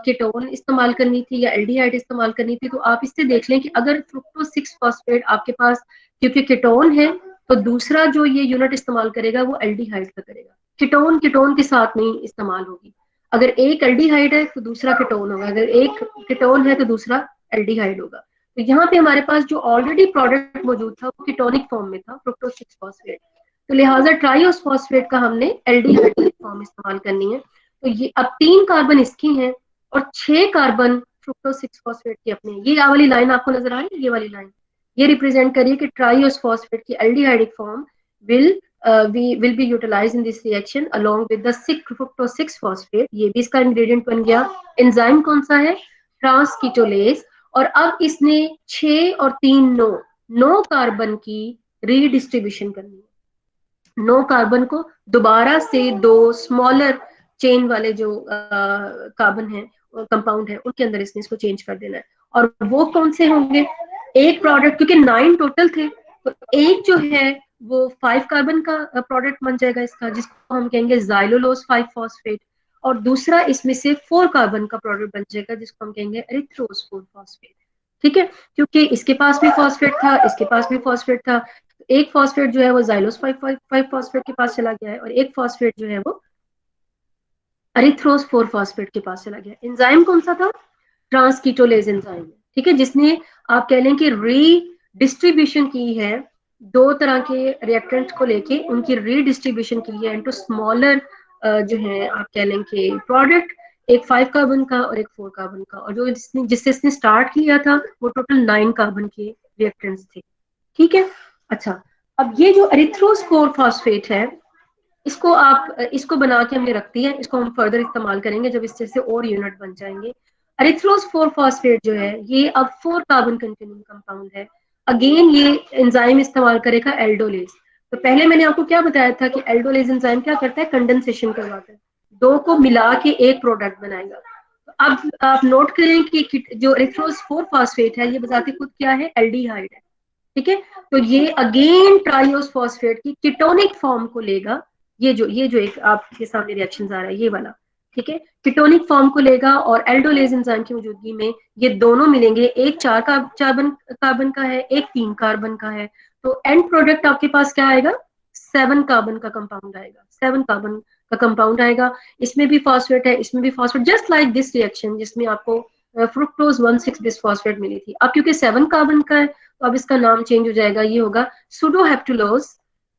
कीटोन इस्तेमाल करनी थी या एल्डिहाइड इस्तेमाल करनी थी, तो आप इससे देख लें कि अगर फ्रुक्टोज 6 फॉस्फेट आपके पास क्योंकि कीटोन है, तो दूसरा जो ये यूनिट इस्तेमाल करेगा वो एल्डिहाइड का करेगा। कीटोन कीटोन के साथ नहीं इस्तेमाल होगी। अगर एक एल्डिहाइड है तो दूसरा कीटोन होगा, अगर एक कीटोन है तो दूसरा एल्डिहाइड होगा। तो यहाँ पे हमारे पास जो ऑलरेडी प्रोडक्ट मौजूद था वो कीटोनिक फॉर्म में था, फ्रुक्टोज 6 फॉस्फेट, तो लिहाजा ट्राइओस फॉस्फेट का हमने एल्डिहाइड फॉर्म इस्तेमाल करनी है। तो ये अब 3 कार्बन इसकी हैं और 6 कार्बन फ्रुक्टोज 6 फॉस्फेट की अपने। ये वाली लाइन आपको नजर आ रही है, ये वाली लाइन ये रिप्रेजेंट करिए कि ट्राइओस फॉस्फेट की aldehydic form will will be utilized in this reaction along with the 6 fructose 6 phosphate। ये भी इसका इंग्रेडिएंट बन गया। एंजाइम कौन सा है, ट्रांसकीटोलेज। और अब इसने 6 और 3 9 कार्बन की रीडिस्ट्रीब्यूशन करनी है। 9 कार्बन को दोबारा से 2 स्मॉलर चेन वाले जो कार्बन है कंपाउंड है उनके अंदर इसने इसको चेंज कर देना है। और वो कौन से होंगे, एक प्रोडक्ट, क्योंकि 9 टोटल थे, तो एक जो है वो 5 कार्बन का प्रोडक्ट बन जाएगा इसका, जिसको हम कहेंगे ज़ाइलोलोज 5 फॉस्फेट। और दूसरा इसमें से 4 कार्बन का प्रोडक्ट बन जाएगा जिसको हम कहेंगे एरिथ्रोज 4 फॉस्फेट। ठीक है, क्योंकि इसके पास भी फॉस्फेट था, इसके पास भी फॉस्फेट था, एक फॉस्फेट जो है वो ज़ाइलोज 5 फॉस्फेट के पास चला गया है और एक फॉस्फेट जो है वो एरिथ्रोज 4 फॉस्फेट के पास चला गया। एंजाइम कौन सा था, ट्रांसकीटोलेज एंजाइम। ठीक है, जिसने आप कह लें कि रीडिस्ट्रीब्यूशन की है, 2 तरह के रिएक्टेंट को लेके उनकी रीडिस्ट्रीब्यूशन की है इनटू स्मॉलर जो है आप कह लें कि प्रोडक्ट, एक 5 कार्बन का और एक 4 कार्बन का। और जो जिससे इसने स्टार्ट किया था वो टोटल 9 कार्बन के रिएक्टेंट्स थे। ठीक है, अच्छा, अब ये जो एरिथ्रोज 4 फॉस्फेट है इसको आप इसको बना के हमने रख दिया है, इसको हम फर्दर इस्तेमाल करेंगे जब इससे से और यूनिट बन जाएंगे। एरिथ्रोज 4 फॉस्फेट जो है ये अब 4 कार्बन कंटेनिंग कंपाउंड है। अगेन ये एंजाइम इस्तेमाल करेगा एल्डोलेज। तो पहले मैंने आपको क्या बताया था कि एल्डोलेज एंजाइम क्या करता है, कंडेंसेशन करवाता है, 2 को मिला के एक प्रोडक्ट बनाएगा। तो अब आप नोट करें कि जो एरिथ्रोज 4 फॉस्फेट है ये बजाते खुद क्या है, एल्डिहाइड है। ठीक है, तो ये अगेन ट्राइओस फॉस्फेट की कीटोनिक फॉर्म को लेगा। ये जो एक आपके सामने रिएक्शन आ रहा है ये वाला, ठीक है, कीटोनिक फॉर्म को लेगा और एल्डोलेज एंजाइम की मौजूदगी में ये दोनों मिलेंगे। एक 4 कार्बन का है, एक 3 कार्बन का है, तो एंड प्रोडक्ट आपके पास क्या आएगा, 7 कार्बन का कंपाउंड आएगा, 7 कार्बन का कंपाउंड आएगा। इसमें भी फॉस्फेट है, इसमें भी phosphate, just like this reaction जिसमें आपको फ्रुक्टोज 1,6 बिस फॉस्फेट मिली थी। अब क्योंकि 7 कार्बन का है तो अब इसका नाम चेंज हो जाएगा, ये होगा सुडोहेप्टुलोज।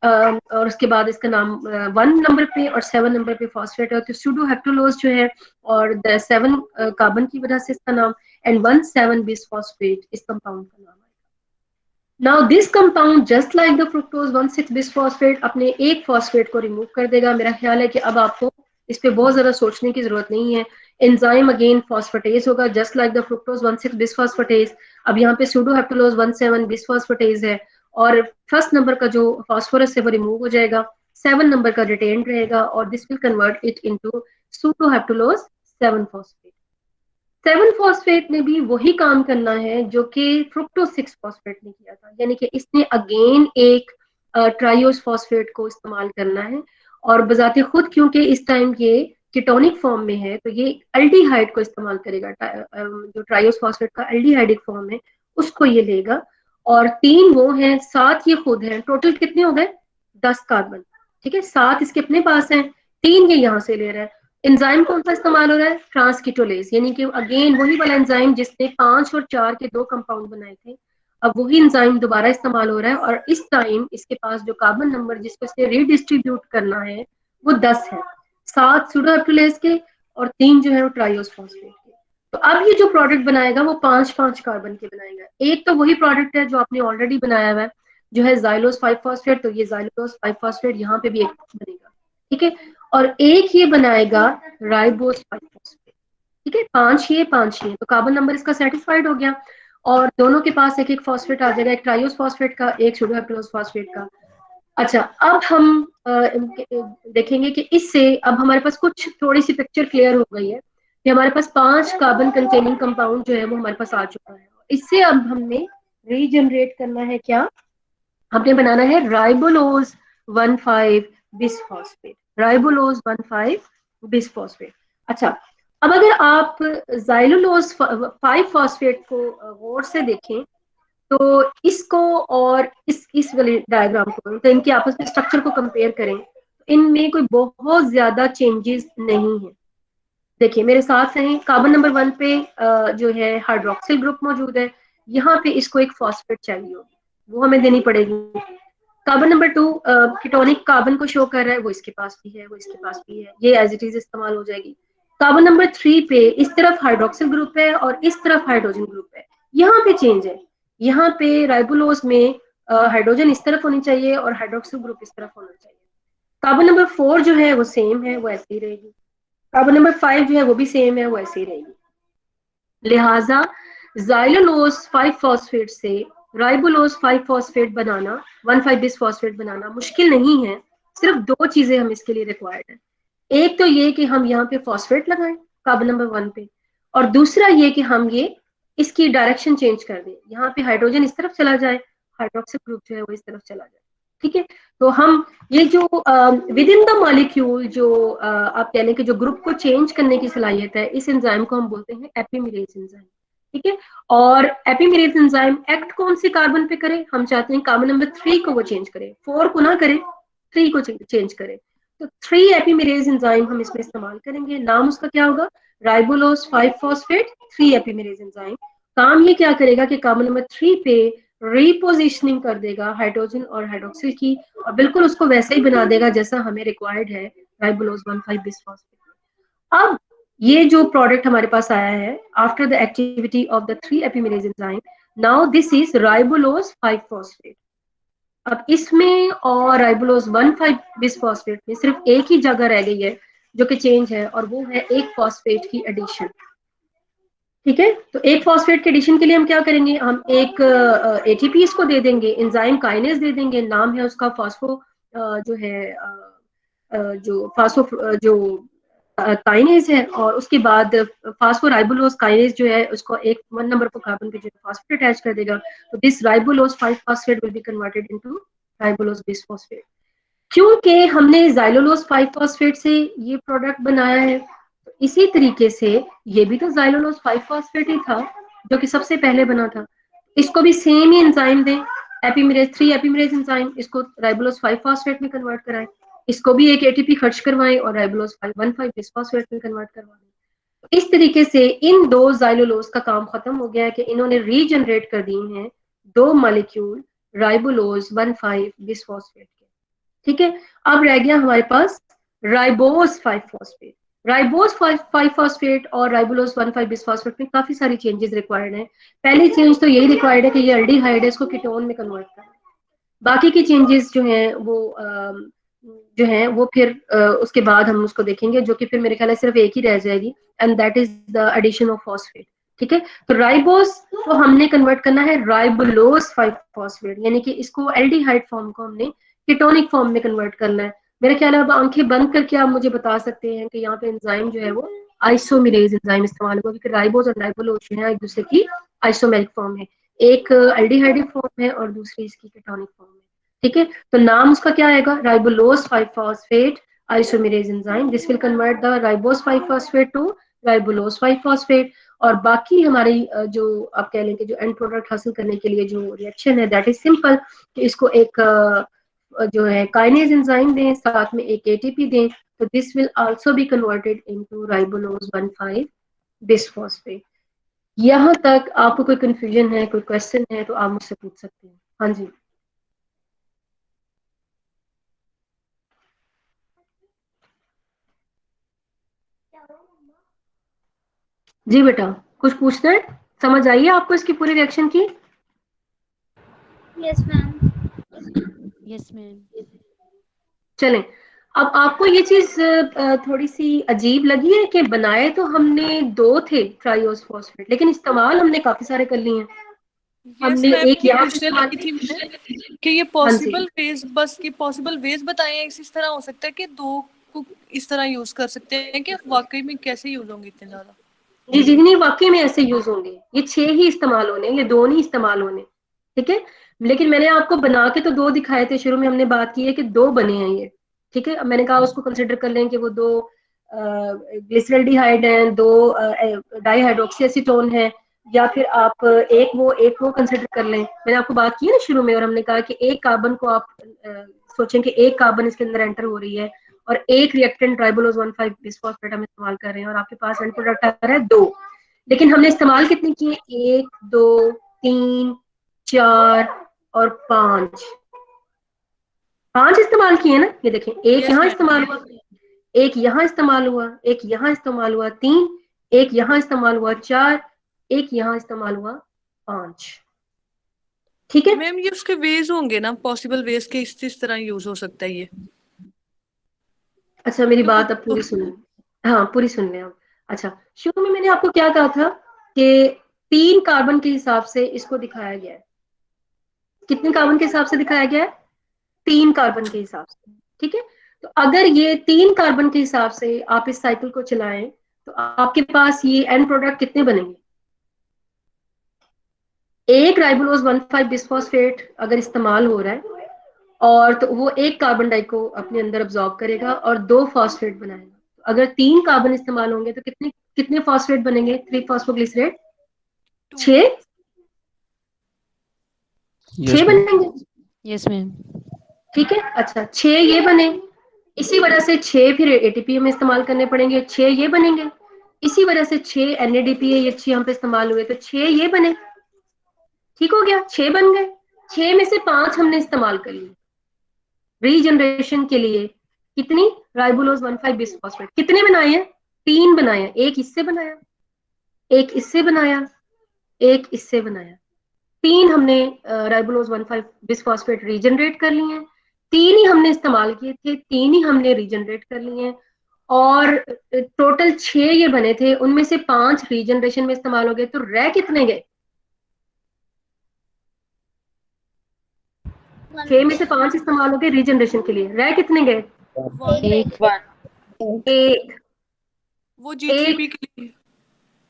और उसके बाद इसका नाम 1 नंबर पे और 7 नंबर पे फॉस्फेट है, तो सुडोहेप्टुलोज जो है और 7 कार्बन की वजह से इसका नाम, एंड 1,7 बिस फॉस्फेट इस कंपाउंड का नाम आएगा। Now this compound just like the fructose 1,6 bis phosphate अपने एक फॉस्फेट को रिमूव कर देगा। मेरा ख्याल है कि अब आपको इस पे बहुत ज्यादा सोचने की जरूरत नहीं है। एंजाइम अगेन फॉस्फेटेज होगा जस्ट लाइक द फ्रुक्टोज 1,6 बिस फॉस्फेटेज। अब यहाँ पे सुडोहेप्टुलोज 1,7 बिस फॉस्फेटेज है और फर्स्ट नंबर का जो फॉस्फोरस है वो रिमूव हो जाएगा, 7 नंबर का रिटेन रहेगा और this will convert it into सुडोहेप्टुलोज 7 phosphate. 7 phosphate ने भी वही काम करना है जो कि फ्रुक्टोज 6 फॉस्फेट ने किया था, यानी कि इसने अगेन एक ट्राइओस फॉस्फेट को इस्तेमाल करना है और बजाते खुद क्योंकि इस टाइम ये कीटोनिक फॉर्म में है तो ये एल्डिहाइड को इस्तेमाल करेगा। जो ट्राइओस फॉस्फेट का एल्डिहाइडिक फॉर्म है उसको ये लेगा और 3 वो हैं, 7 ये खुद हैं, टोटल कितने हो गए 10 कार्बन। ठीक है, 7 इसके अपने पास हैं, 3 ये यहाँ से ले रहा है। एंजाइम कौन सा इस्तेमाल हो रहा है, ट्रांसकीटोलेज, यानी कि अगेन वही वाला एंजाइम जिसने 5 और 4 के 2 कंपाउंड बनाए थे, अब वही एंजाइम दोबारा इस्तेमाल हो रहा है। और इस टाइम इसके पास जो कार्बन नंबर जिसको इसने रीडिस्ट्रीब्यूट करना है वो 10 है, 7 सूडोएक्टिलेज के और 3 जो है वो ट्राइओसफॉस्फेट के। तो अब ये जो प्रोडक्ट बनाएगा वो 5-5 कार्बन के बनाएगा। एक तो वही प्रोडक्ट है जो आपने ऑलरेडी बनाया हुआ है, जो है जाइलोस 5 फॉस्फेट, तो ये जाइलोस 5 फॉस्फेट यहाँ पे भी एक बनेगा। ठीक है, और एक ये बनाएगा राइबोस 5 फॉस्फेट। ठीक है, 5 ये 5 ये, तो कार्बन नंबर इसका सेटिस्फाइड हो गया। और दोनों के पास एक एक फॉस्फेट आ जाएगा, एक ट्राइओस फॉस्फेट का, एक सूडोएक्टिलोस फॉस्फेट का। अच्छा, अब हम देखेंगे कि इससे अब हमारे पास कुछ थोड़ी सी पिक्चर क्लियर हो गई है कि हमारे पास 5 कार्बन कंटेनिंग कंपाउंड जो है वो हमारे पास आ चुका है। इससे अब हमने रीजनरेट करना है क्या, हमने बनाना है राइबोलोज 1,5 बिसफॉस्फेट, राइबोलोज 1,5 बिसफॉस्फेट। अच्छा, अब अगर आप जाइलोलोज 5 फॉस्फेट को गौर से देखें तो इसको और इस वाले डायग्राम को, तो इनके आपस में स्ट्रक्चर को कंपेयर करें, इनमें कोई बहुत ज्यादा चेंजेस नहीं है। देखिए मेरे साथ हैं, कार्बन नंबर 1 पे जो है हाइड्रोक्सिल ग्रुप मौजूद है, यहाँ पे इसको एक फॉस्फेट चाहिए होगी, वो हमें देनी पड़ेगी। कार्बन नंबर 2 कीटोनिक कार्बन को शो कर रहा है, वो इसके पास भी है, वो इसके पास भी है, ये एज इट इज इस्तेमाल हो जाएगी। कार्बन नंबर 3 पे इस तरफ हाइड्रोक्सिल ग्रुप है और इस तरफ हाइड्रोजन ग्रुप है, यहाँ पे चेंज है, यहाँ पे राइबोलोज में हाइड्रोजन इस तरफ होनी चाहिए और हाइड्रोक्सिल ग्रुप इस तरफ होना चाहिए। कार्बन नंबर 4 जो है वो सेम है, वो ऐसे ही रहेगी। कार्बन नंबर 5 जो है वो भी सेम है, वो ऐसे ही रहेगी। लिहाजा जाइलोलोज 5 फॉस्फेट से राइबोलोज 5 फॉस्फेट बनाना, 1,5 बिस फॉस्फेट बनाना मुश्किल नहीं है। सिर्फ 2 चीजें हम इसके लिए रिक्वायर्ड है, एक तो ये कि हम यहाँ पे फॉस्फेट लगाएं कार्बन नंबर 1 पे, और दूसरा ये कि हम ये इसकी डायरेक्शन चेंज कर दें, यहाँ पे हाइड्रोजन इस तरफ चला जाए, हाइड्रोक्सिल ग्रुप जो है वो इस तरफ चला जाए। ठीक है, तो हम ये जो विद इन द मॉलिक्यूल जो आप कह लें कि जो ग्रुप को चेंज करने की सलाहियत है, इस एंजाइम को हम बोलते हैं एपिमेरेज एंजाइम। ठीक है, और एपिमेरेज एंजाइम एक्ट कौन से कार्बन पे करे, हम चाहते हैं कार्बन नंबर 3 को वो चेंज करे, 4 को ना करे, 3 को चेंज करे। तो 3 एपिमेरेज एंजाइम हम इसमें इस्तेमाल करेंगे, नाम उसका क्या होगा, राइबोलोज 5 फॉस्फेट 3 एपिमेरेज एंजाइम। काम ये क्या करेगा कि कार्बन नंबर 3 पे रीपोजिशनिंग कर देगा हाइड्रोजन और हाइड्रोक्सिल की, और बिल्कुल उसको वैसे ही बना देगा जैसा हमें रिक्वायर्ड है राइबोलोज 1,5 बिसफॉस्फेट। अब ये जो प्रोडक्ट हमारे पास आया है after the activity of the 3 epimerase enzyme, now this is ribulose 5 phosphate. अब इसमें और राइबोलोज 1,5 बिसफॉस्फेट में सिर्फ एक ही जगह रह गई है जो कि चेंज है, और वो है एक फॉस्फेट की एडिशन। ठीक है, तो एक फॉस्फेट के एडिशन के लिए हम क्या करेंगे, हम एक एटीपी इसको दे देंगे, एंजाइम काइनेज दे देंगे, नाम है उसका फॉस्फो जो है जो फास्फो जो काइनेज है, और उसके बाद फास्फोराइबोलोज काइनेज जो है उसको एक 1 नंबर पर कार्बन के जो फॉस्फेट अटैच कर देगा, तो this राइबोलोज 5 phosphate will be converted into राइबोलोज bisphosphate. क्योंकि हमने जाइलोलोज 5 फॉस्फेट से ये प्रोडक्ट बनाया है, तो इसी तरीके से ये भी तो जाइलोलोज 5 फॉस्फेट ही था जो कि सबसे पहले बना था, इसको भी सेम ही एंजाइम दें, एपिमेरेज 3 एपिमेरेज एंजाइम, इसको राइबोलोज 5 फॉस्फेट में कन्वर्ट कराएं, इसको भी एक एटीपी खर्च करवाएं और राइबोलोज 1,5 बिसफॉस्फेट में कन्वर्ट करवाएं। इस तरीके से इन 2 जाइलोलोज का काम खत्म हो गया है कि इन्होंने रीजनरेट कर दी हैं 2 मॉलिक्यूल राइबोलोज 1,5 बिसफॉस्फेट के। ठीक है, अब रह गया हमारे पास राइबोज 5 फॉस्फेट। राइबोज 5 फॉस्फेट और राइबोलोज 1,5 बिसफॉस्फेट में काफी सारी चेंजेस रिक्वायर्ड हैं। पहली चेंज तो यही रिक्वायर्ड है कि ये एल्डिहाइड है, इसको कीटोन में कन्वर्ट करना। बाकी की चेंजेस जो हैं वो फिर उसके बाद हम उसको देखेंगे, जो कि फिर मेरे ख्याल है सिर्फ एक ही रह जाएगी, and that is the addition of phosphate. ठीक है, तो राइबोज को हमने कन्वर्ट करना है राइबोलोज 5 फॉस्फेट, यानी कि इसको एल्डिहाइड फॉर्म को हमने कीटोनिक फॉर्म में कन्वर्ट करना है। मेरे ख्याल है अब आंखें बंद करके आप मुझे बता सकते हैं कि यहाँ पे एंजाइम जो है वो आइसोमेरेज एंजाइम इस्तेमाल होगा, क्योंकि राइबोज और राइबोलोज जो है एक दूसरे की आइसोमेरिक फॉर्म है, एक एल्डिहाइड फॉर्म है और दूसरी इसकी कीटोनिक फॉर्म है। ठीक है, तो नाम उसका क्या आएगा, ribulose 5 phosphate isomerase enzyme, this will convert the ribose 5 phosphate to ribulose 5 phosphate. और बाकी हमारी जो आप कह लें कि जो एंड प्रोडक्ट हासिल करने के लिए जो रिएक्शन है दैट इज सिंपल, कि इसको एक जो है काइनेज एंजाइम दें, साथ में एक एटीपी दें, तो this will also be converted into राइबोलोज 1,5 bisphosphate. यहाँ तक आपको कोई कंफ्यूजन है, कोई क्वेश्चन है तो आप मुझसे पूछ सकते हैं। हाँ जी। जी बेटा, कुछ पूछना है? समझ आई है आपको इसकी पूरी रिएक्शन की? Yes ma'am. Yes ma'am. चलें, अब आपको ये चीज थोड़ी सी अजीब लगी है कि बनाए तो हमने 2 थे ट्राइओस फॉस्फेट, लेकिन इस्तेमाल हमने काफी सारे कर लिए हैं। यस हमने मैम, एक ये यहाँ पे पूछने इस्तेमाल लगी थी मैं कि ये हाँ जी। पॉसिबल वेज, बस ये पॉसिबल वेज बताए हैं, इस तरह हो सकता है कि 2 को इस तरह यूज कर सकते हैं कि वाकई में कैसे यूज होंगे इतने ज्यादा? जी जी नहीं, वाकई में ऐसे यूज होंगे, ये 6 ही इस्तेमाल होने, ये 2 नहीं इस्तेमाल होने, ठीक है। लेकिन मैंने आपको बना के तो 2 दिखाए थे, शुरू में हमने बात की है कि 2 बने हैं ये, ठीक है। अब मैंने कहा उसको कंसिडर कर लें कि वो 2 ग्लिसरल्डिहाइड हैं, 2 डाईहाइड्रोक्सी एसीटोन है, या फिर आप एक वो कंसिडर कर लें। मैंने आपको बात की है ना शुरू में, और हमने कहा कि एक कार्बन को आप सोचें कि एक कार्बन इसके अंदर एंटर हो रही है और एक रिएक्टेंट राइबोलोज 1,5 बिसफॉस्फेट हम इस्तेमाल कर रहे हैं, और आपके पास एंड प्रोडक्ट आ रहा है 2, लेकिन हमने इस्तेमाल कितने किए? 1 2 3 4 और 5 इस्तेमाल किए ना। ये देखें, एक यस यहाँ मैम। इस्तेमाल हुआ, एक यहाँ इस्तेमाल हुआ, एक यहाँ इस्तेमाल हुआ 3, एक यहाँ इस्तेमाल हुआ 4, एक यहाँ इस्तेमाल हुआ 5, ठीक है। मैम ये उसके वेज होंगे ना, पॉसिबल वेज के इस तरह यूज हो सकता है ये? अच्छा, मेरी क्योंकि बात अब पूरी सुनिए, हाँ पूरी सुन लें आप। अच्छा, शुरू में मैंने आपको क्या कहा था कि 3 कार्बन के हिसाब से इसको दिखाया गया है। कितने कार्बन के हिसाब से दिखाया गया है? 3 कार्बन के हिसाब से, ठीक है। तो अगर ये 3 कार्बन के हिसाब से आप इस साइकिल को चलाएं तो आपके पास ये एंड प्रोडक्ट कितने बनेंगे? एक राइबोलोज 1,5 बिसफॉस्फेट अगर इस्तेमाल हो रहा है, और तो वो एक कार्बन डाई को अपने अंदर अब्सॉर्ब करेगा और 2 फॉस्फेट बनाएगा। तो अगर 3 कार्बन इस्तेमाल होंगे तो कितने कितने फॉस्फेट बनेंगे? 3 फॉस्फोग्लिसरेट 6 6 बनेंगे, यस मैम। ठीक है। अच्छा, 6 ये बने, इसी वजह से 6 फिर एटीपी में इस्तेमाल करने पड़ेंगे, 6 ये बनेंगे, इसी वजह से 6 एनएडीपी ये 6 हम पे इस्तेमाल हुए तो 6 ये बने, ठीक हो गया, 6 बन गए। 6 में से 5 हमने इस्तेमाल कर लिए रीजनरेशन के लिए। कितनी? राइबोलोज 1,5 बिसफॉस्फेट कितने बनाए हैं? 3 बनाए हैं, एक इससे बनाया, एक इससे बनाया, एक इससे बनाया, 3 हमने राइबोलोज 1,5 बिसफॉस्फेट रीजनरेट कर लिए हैं। 3 ही हमने इस्तेमाल किए थे, 3 ही हमने रीजनरेट कर लिए हैं, और टोटल 6 ये बने थे, उनमें से 5 रीजनरेशन में इस्तेमाल हो गए, तो रह कितने गए? 6 में से 5 इस्तेमाल हो गए रीजनरेशन के लिए, रह कितने गए? एक एक। वो G3P के लिए।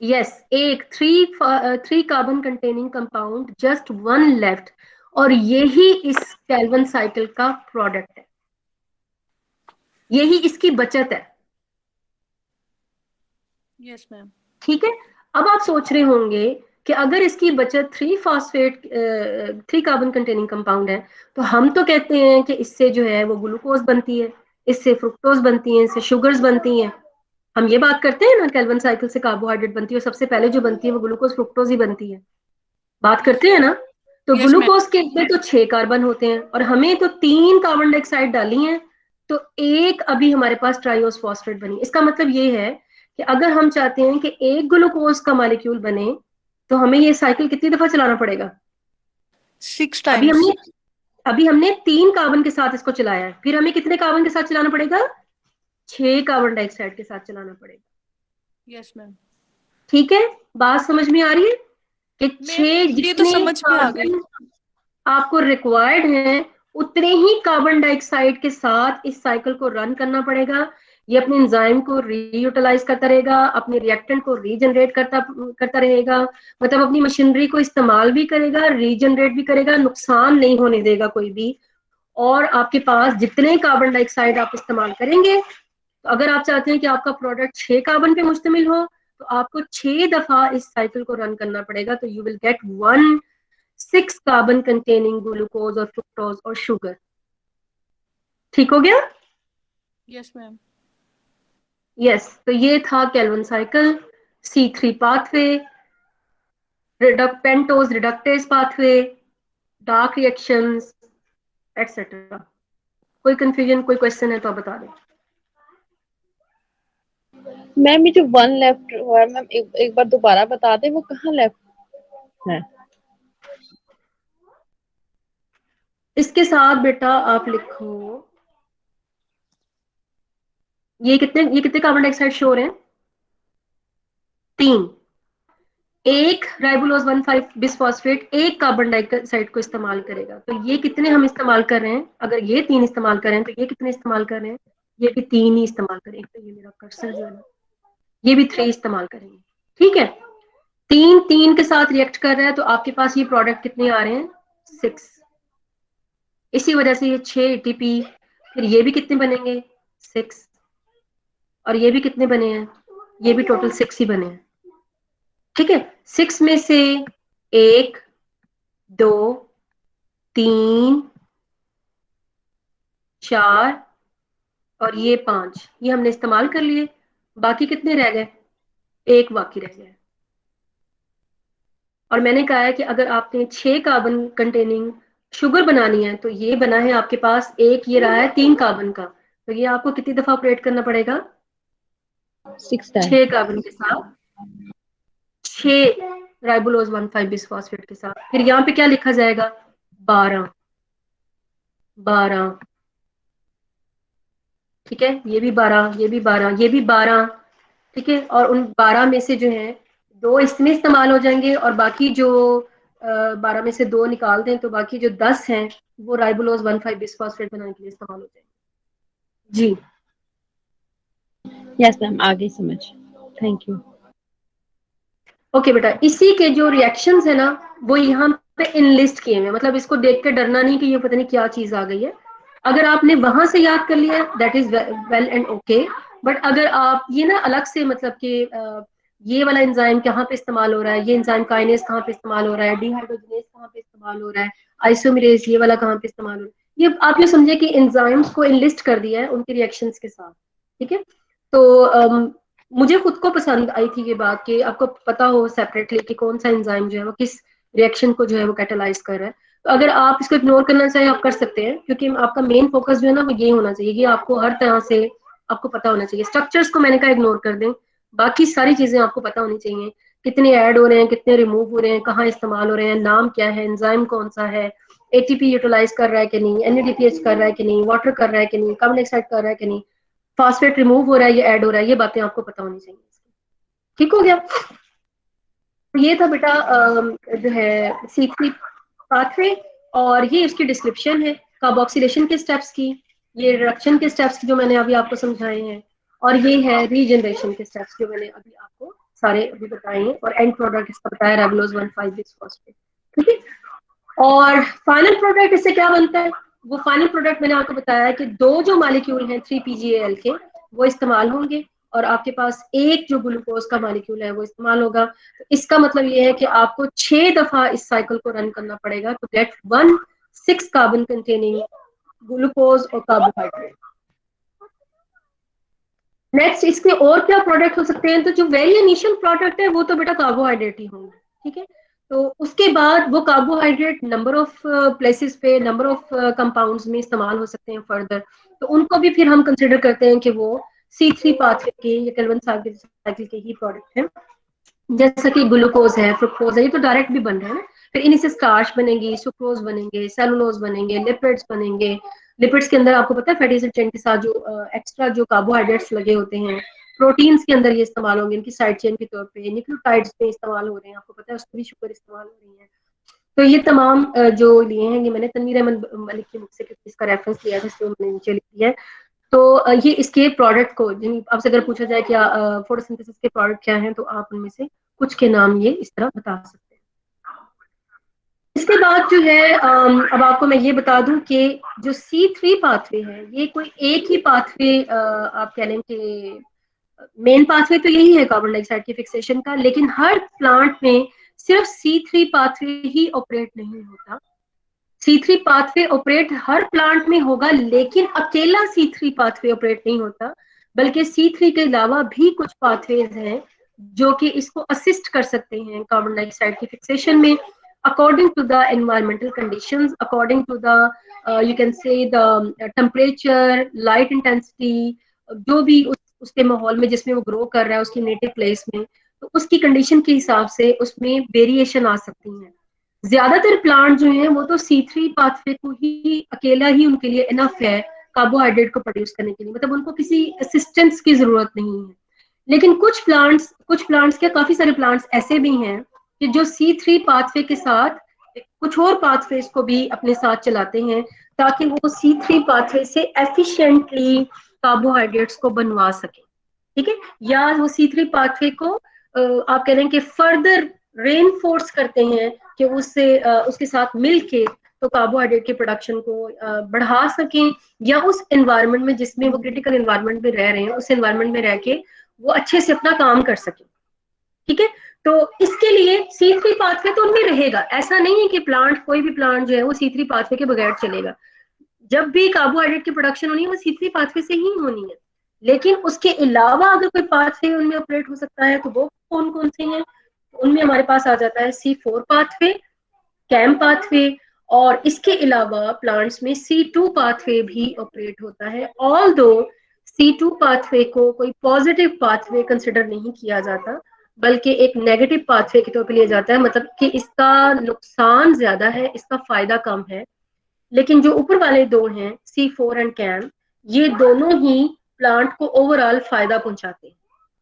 यस, एक 3 carbon containing compound, just 1 left, और यही इस कैल्विन साइकिल का प्रोडक्ट है, यही इसकी बचत है, यस मैम। ठीक है। अब आप सोच रहे होंगे कि अगर इसकी बचत 3 कार्बन कंटेनिंग कंपाउंड है, तो हम तो कहते हैं कि इससे जो है वो ग्लूकोज बनती है, इससे फ्रुक्टोज बनती है, इससे शुगर्स बनती हैं। हम ये बात करते हैं ना, कैल्विन साइकिल से कार्बोहाइड्रेट बनती है, और सबसे पहले जो बनती है वो ग्लूकोज फ्रुक्टोज ही बनती है, बात करते हैं ना। तो यस मैम। ग्लूकोज के अंदर तो 6 कार्बन होते हैं, और हमें तो 3 कार्बन डाइऑक्साइड डाली हैं, तो एक अभी हमारे पास ट्राइओस फॉस्फेट बनी। इसका मतलब ये है कि अगर हम चाहते हैं कि एक ग्लूकोज का मॉलिक्यूल बने, तो हमें ये साइकिल कितनी दफा चलाना पड़ेगा? 6 अभी टाइम्स। हमने अभी हमने 3 कार्बन के साथ इसको चलाया है, फिर हमें कितने कार्बन के साथ चलाना पड़ेगा? 6 कार्बन डाइऑक्साइड के साथ चलाना पड़ेगा, यस मैम। ठीक है। बात समझ में आ रही है कि मैम 6 ये तो जितने समझ में आ गई। कार्बन आपको रिक्वायर्ड है, उतने ही कार्बन डाइऑक्साइड के साथ इस साइकिल को रन करना पड़ेगा। ये अपने एंजाइम को रीयूटिलाइज करता रहेगा, अपने रिएक्टेंट को रीजनरेट करता करता रहेगा, मतलब अपनी मशीनरी को इस्तेमाल भी करेगा, रीजनरेट भी करेगा, नुकसान नहीं होने देगा कोई भी। और आपके पास जितने कार्बन डाइऑक्साइड आप इस्तेमाल करेंगे, तो अगर आप चाहते हैं कि आपका प्रोडक्ट 6 कार्बन पे मुश्तमिल हो, तो आपको 6 दफा इस साइकिल को रन करना पड़ेगा, तो you will get 1 6 carbon containing glucose और फ्रुक्टोज और शुगर। ठीक हो गया? Yes ma'am. यस, तो ये था Calvin cycle, C3 pathway, pentose reductase pathway, dark reactions etcetera. कोई कंफ्यूजन, कोई क्वेश्चन है तो आप बता दें। मैम ये जो 1 लेफ्ट हुआ है मैम, एक बार दोबारा बता दें वो कहाँ लेफ्ट है? इसके साथ बेटा आप लिखो, ये कितने कार्बन डाइऑक्साइड शो हो रहे हैं? 3। एक राइबोलोज 1,5 बिसफॉस्फेट एक कार्बन डाइऑक्साइड को इस्तेमाल करेगा, तो ये कितने हम इस्तेमाल कर रहे हैं? अगर ये 3 इस्तेमाल कर रहे हैं तो ये कितने इस्तेमाल कर रहे हैं? ये भी 3 ही इस्तेमाल करेंगे। तो ये मेरा कर्सर जो है ना, ये भी 3 इस्तेमाल करेंगे। ठीक है, 3 के साथ रिएक्ट कर रहा है, तो आपके पास ये प्रोडक्ट कितने आ रहे हैं? 6। इसी वजह से ये 6 ATP, फिर ये भी कितने बनेंगे? 6, और ये भी कितने बने हैं? ये भी टोटल 6 ही बने हैं। ठीक है, 6 में से 1 2 3 4 और ये 5, ये हमने इस्तेमाल कर लिए। बाकी कितने रह गए? 1 बाकी रह गया। और मैंने कहा है कि अगर आपने 6 कार्बन कंटेनिंग शुगर बनानी है, तो ये बना है आपके पास एक, ये रहा है 3 कार्बन का, तो ये आपको कितनी दफा ऑपरेट करना पड़ेगा? 6 टाइम। 6 कार्बन के साथ, 6 राइबोलोज 1,5 बिसफॉस्फेट के साथ। फिर यहाँ पे क्या लिखा जाएगा? 12। ठीक है, ये भी 12, ये भी 12, ये भी 12। ठीक है, और उन 12 में से जो है 2 इसमें इस्तेमाल हो जाएंगे, और बाकी जो 12 में से 2 निकाल दें, तो बाकी जो 10 हैं वो राइबोलोज 1,5 बिसफॉस्फेट बनाने के लिए इस्तेमाल हो जाएंगे। जी यस मैम, आगे समझ। Thank you. ओके बेटा, इसी के जो रिएक्शंस है ना, वो यहाँ पे इनलिस्ट किए हुए हैं। मतलब इसको देख के डरना नहीं कि ये पता नहीं क्या चीज आ गई है। अगर आपने वहां से याद कर लिया, that is well and okay. But अगर आप ये ना अलग से, मतलब कि ये वाला एंजाइम कहाँ पे इस्तेमाल हो रहा है, ये एंजाइम काइनेज कहाँ पे इस्तेमाल हो रहा है, डिहाइड्रोजनेज कहाँ पे इस्तेमाल हो रहा है, आइसोमेरेज ये वाला कहाँ पे इस्तेमाल हो रहा है, ये आप ये समझे कि एंजाइम्स को इनलिस्ट कर दिया है उनके रिएक्शंस के साथ। ठीक है, तो मुझे खुद को पसंद आई थी ये बात कि आपको पता हो सेपरेटली कि कौन सा एंजाइम जो है वो किस रिएक्शन को जो है वो कैटालाइज कर रहा है। तो अगर आप इसको इग्नोर करना चाहें आप कर सकते हैं, क्योंकि आपका मेन फोकस जो है ना वो ये होना चाहिए कि आपको हर तरह से आपको पता होना चाहिए। स्ट्रक्चर्स को मैंने कहा इग्नोर कर दें, बाकी सारी चीजें आपको पता होनी चाहिए। कितने ऐड हो रहे हैं, कितने रिमूव हो रहे हैं, कहाँ इस्तेमाल हो रहे हैं, नाम क्या है, एंजाइम कौन सा है, एटीपी यूटिलाइज कर रहा है कि नहीं, एनएडीपीएच कर रहा है कि नहीं, वाटर कर रहा है कि नहीं, कार्बन डाइऑक्साइड कर रहा है कि नहीं, फॉस्फेट रिमूव हो रहा है या ऐड हो रहा है, ये बातें आपको पता होनी चाहिए। ठीक हो गया? तो ये था बेटा जो है C3 पाथवे, और ये इसकी डिस्क्रिप्शन है कार्बोक्सिलेशन के स्टेप्स की, ये रिडक्शन के स्टेप्स की जो मैंने अभी आपको समझाए हैं, और ये है रीजनरेशन के स्टेप्स जो मैंने अभी आपको सारे अभी बताए हैं, और एंड प्रोडक्ट इसका बताया राइबोलोज 1,5 बिसफॉस्फेट। ठीक है, और फाइनल प्रोडक्ट इससे क्या बनता है? वो फाइनल प्रोडक्ट मैंने आपको बताया है कि 2 जो मालिक्यूल हैं 3PGAL के वो इस्तेमाल होंगे, और आपके पास एक जो ग्लूकोज का मालिक्यूल है वो इस्तेमाल होगा। तो इसका मतलब ये है कि आपको 6 दफा इस साइकिल को रन करना पड़ेगा to get 1 6 carbon containing glucose और कार्बोहाइड्रेट। नेक्स्ट, इसके और क्या प्रोडक्ट हो सकते हैं? तो जो वेरी इनिशियल प्रोडक्ट है वो तो बेटा कार्बोहाइड्रेट ही होंगे। ठीक है, तो उसके बाद वो कार्बोहाइड्रेट नंबर ऑफ प्लेसेस पे, नंबर ऑफ कंपाउंड्स में इस्तेमाल हो सकते हैं फर्दर, तो उनको भी फिर हम कंसिडर करते हैं कि वो C3 पाथवे के या केल्विन साइकिल के ही प्रोडक्ट हैं। जैसा कि ग्लूकोज है, फ्रुक्टोज है, ये तो डायरेक्ट भी बन रहे हैं ना, फिर इन्हीं से स्टार्च बनेगी, सुक्रोज बनेंगे, सेलुलोज बनेंगे, लिपिड्स बनेंगे। लिपिड्स के अंदर आपको पता है फैटी एसिड चेन के साथ जो एक्स्ट्रा जो कार्बोहाइड्रेट्स लगे होते हैं, प्रोटीन्स के अंदर ये इस्तेमाल होंगे, इनकी साइड चेन के तौर पे न्यूक्लियोटाइड्स पे इस्तेमाल हो रहे हैं, आपको पता है उसमें भी शुगर इस्तेमाल हो रही है। तो ये तमाम जो लिए हैं, ये मैंने तनवीर अहमद मलिक की बुक से इसका रेफरेंस लिया है, जिसमें मैंने नीचे लिख दिया है। तो ये इसके प्रोडक्ट को आपसे अगर पूछा जाए कि फोटोसिंथेसिस के प्रोडक्ट क्या हैं, तो आप उनमें से कुछ के नाम ये इस तरह बता सकते हैं। इसके बाद जो है अब आपको मैं ये बता दूं कि जो C3 पाथवे है ये कोई एक ही पाथवे आप कह लें कि मेन पाथवे तो यही है कार्बन डाइऑक्साइड की फिक्सेशन का, लेकिन हर प्लांट में सिर्फ C3 पाथवे ही ऑपरेट नहीं होता। C3 पाथवे ऑपरेट हर प्लांट में होगा, लेकिन अकेला C3 पाथवे ऑपरेट नहीं होता, बल्कि C3 के अलावा भी कुछ पाथवेज हैं जो कि इसको असिस्ट कर सकते हैं कार्बन डाइऑक्साइड की फिक्सेशन में, according to the environmental conditions, according to the you can say the temperature, light intensity, जो भी उसके माहौल में जिसमें वो ग्रो कर रहा है, उसकी नेटिव प्लेस में, तो उसकी कंडीशन के हिसाब से उसमें वेरिएशन आ सकती है। ज्यादातर प्लांट जो हैं वो तो C3 पाथवे को ही अकेला ही उनके लिए इनफ है कार्बोहाइड्रेट को प्रोड्यूस करने के लिए, मतलब उनको किसी असिस्टेंस की जरूरत नहीं है। लेकिन कुछ प्लांट्स क्या, काफी सारे प्लांट्स ऐसे भी हैं कि जो C3 पाथवे के साथ कुछ और पाथवेज को भी अपने साथ चलाते हैं, ताकि वो C3 पाथवे से एफिशिएंटली कार्बोहाइड्रेट्स को बनवा सके, ठीक है, या वो C3 पाथवे को आप कह रहे हैं कि फर्दर रेनफोर्स करते हैं कि उसके साथ मिलके तो कार्बोहाइड्रेट के प्रोडक्शन को बढ़ा सकें, या उस एनवायरनमेंट में जिसमें वो क्रिटिकल एनवायरनमेंट में रह रहे हैं, उस एनवायरनमेंट में रह के वो अच्छे से अपना काम कर सके, ठीक है। तो इसके लिए C3 पाथवे तो उनमें रहेगा, ऐसा नहीं है कि प्लांट, कोई भी प्लांट जो है वो C3 पाथवे के बगैर चलेगा। जब भी कार्बोहाइड्रेट की प्रोडक्शन होनी है वो C3 पाथवे से ही होनी है, लेकिन उसके अलावा अगर कोई पाथवे उनमें ऑपरेट हो सकता है तो वो कौन कौन से हैं? उनमें हमारे पास आ जाता है C4 पाथवे, कैम पाथवे, और इसके अलावा प्लांट्स में C2 पाथवे भी ऑपरेट होता है। ऑल्दो C2 पाथवे को कोई पॉजिटिव पाथवे कंसिडर नहीं किया जाता, बल्कि एक नेगेटिव पाथवे के तौर पे लिया जाता है, मतलब कि इसका नुकसान ज्यादा है, इसका फायदा कम है। लेकिन जो ऊपर वाले दो हैं C4 एंड कैम, ये दोनों ही प्लांट को ओवरऑल फायदा पहुंचाते हैं,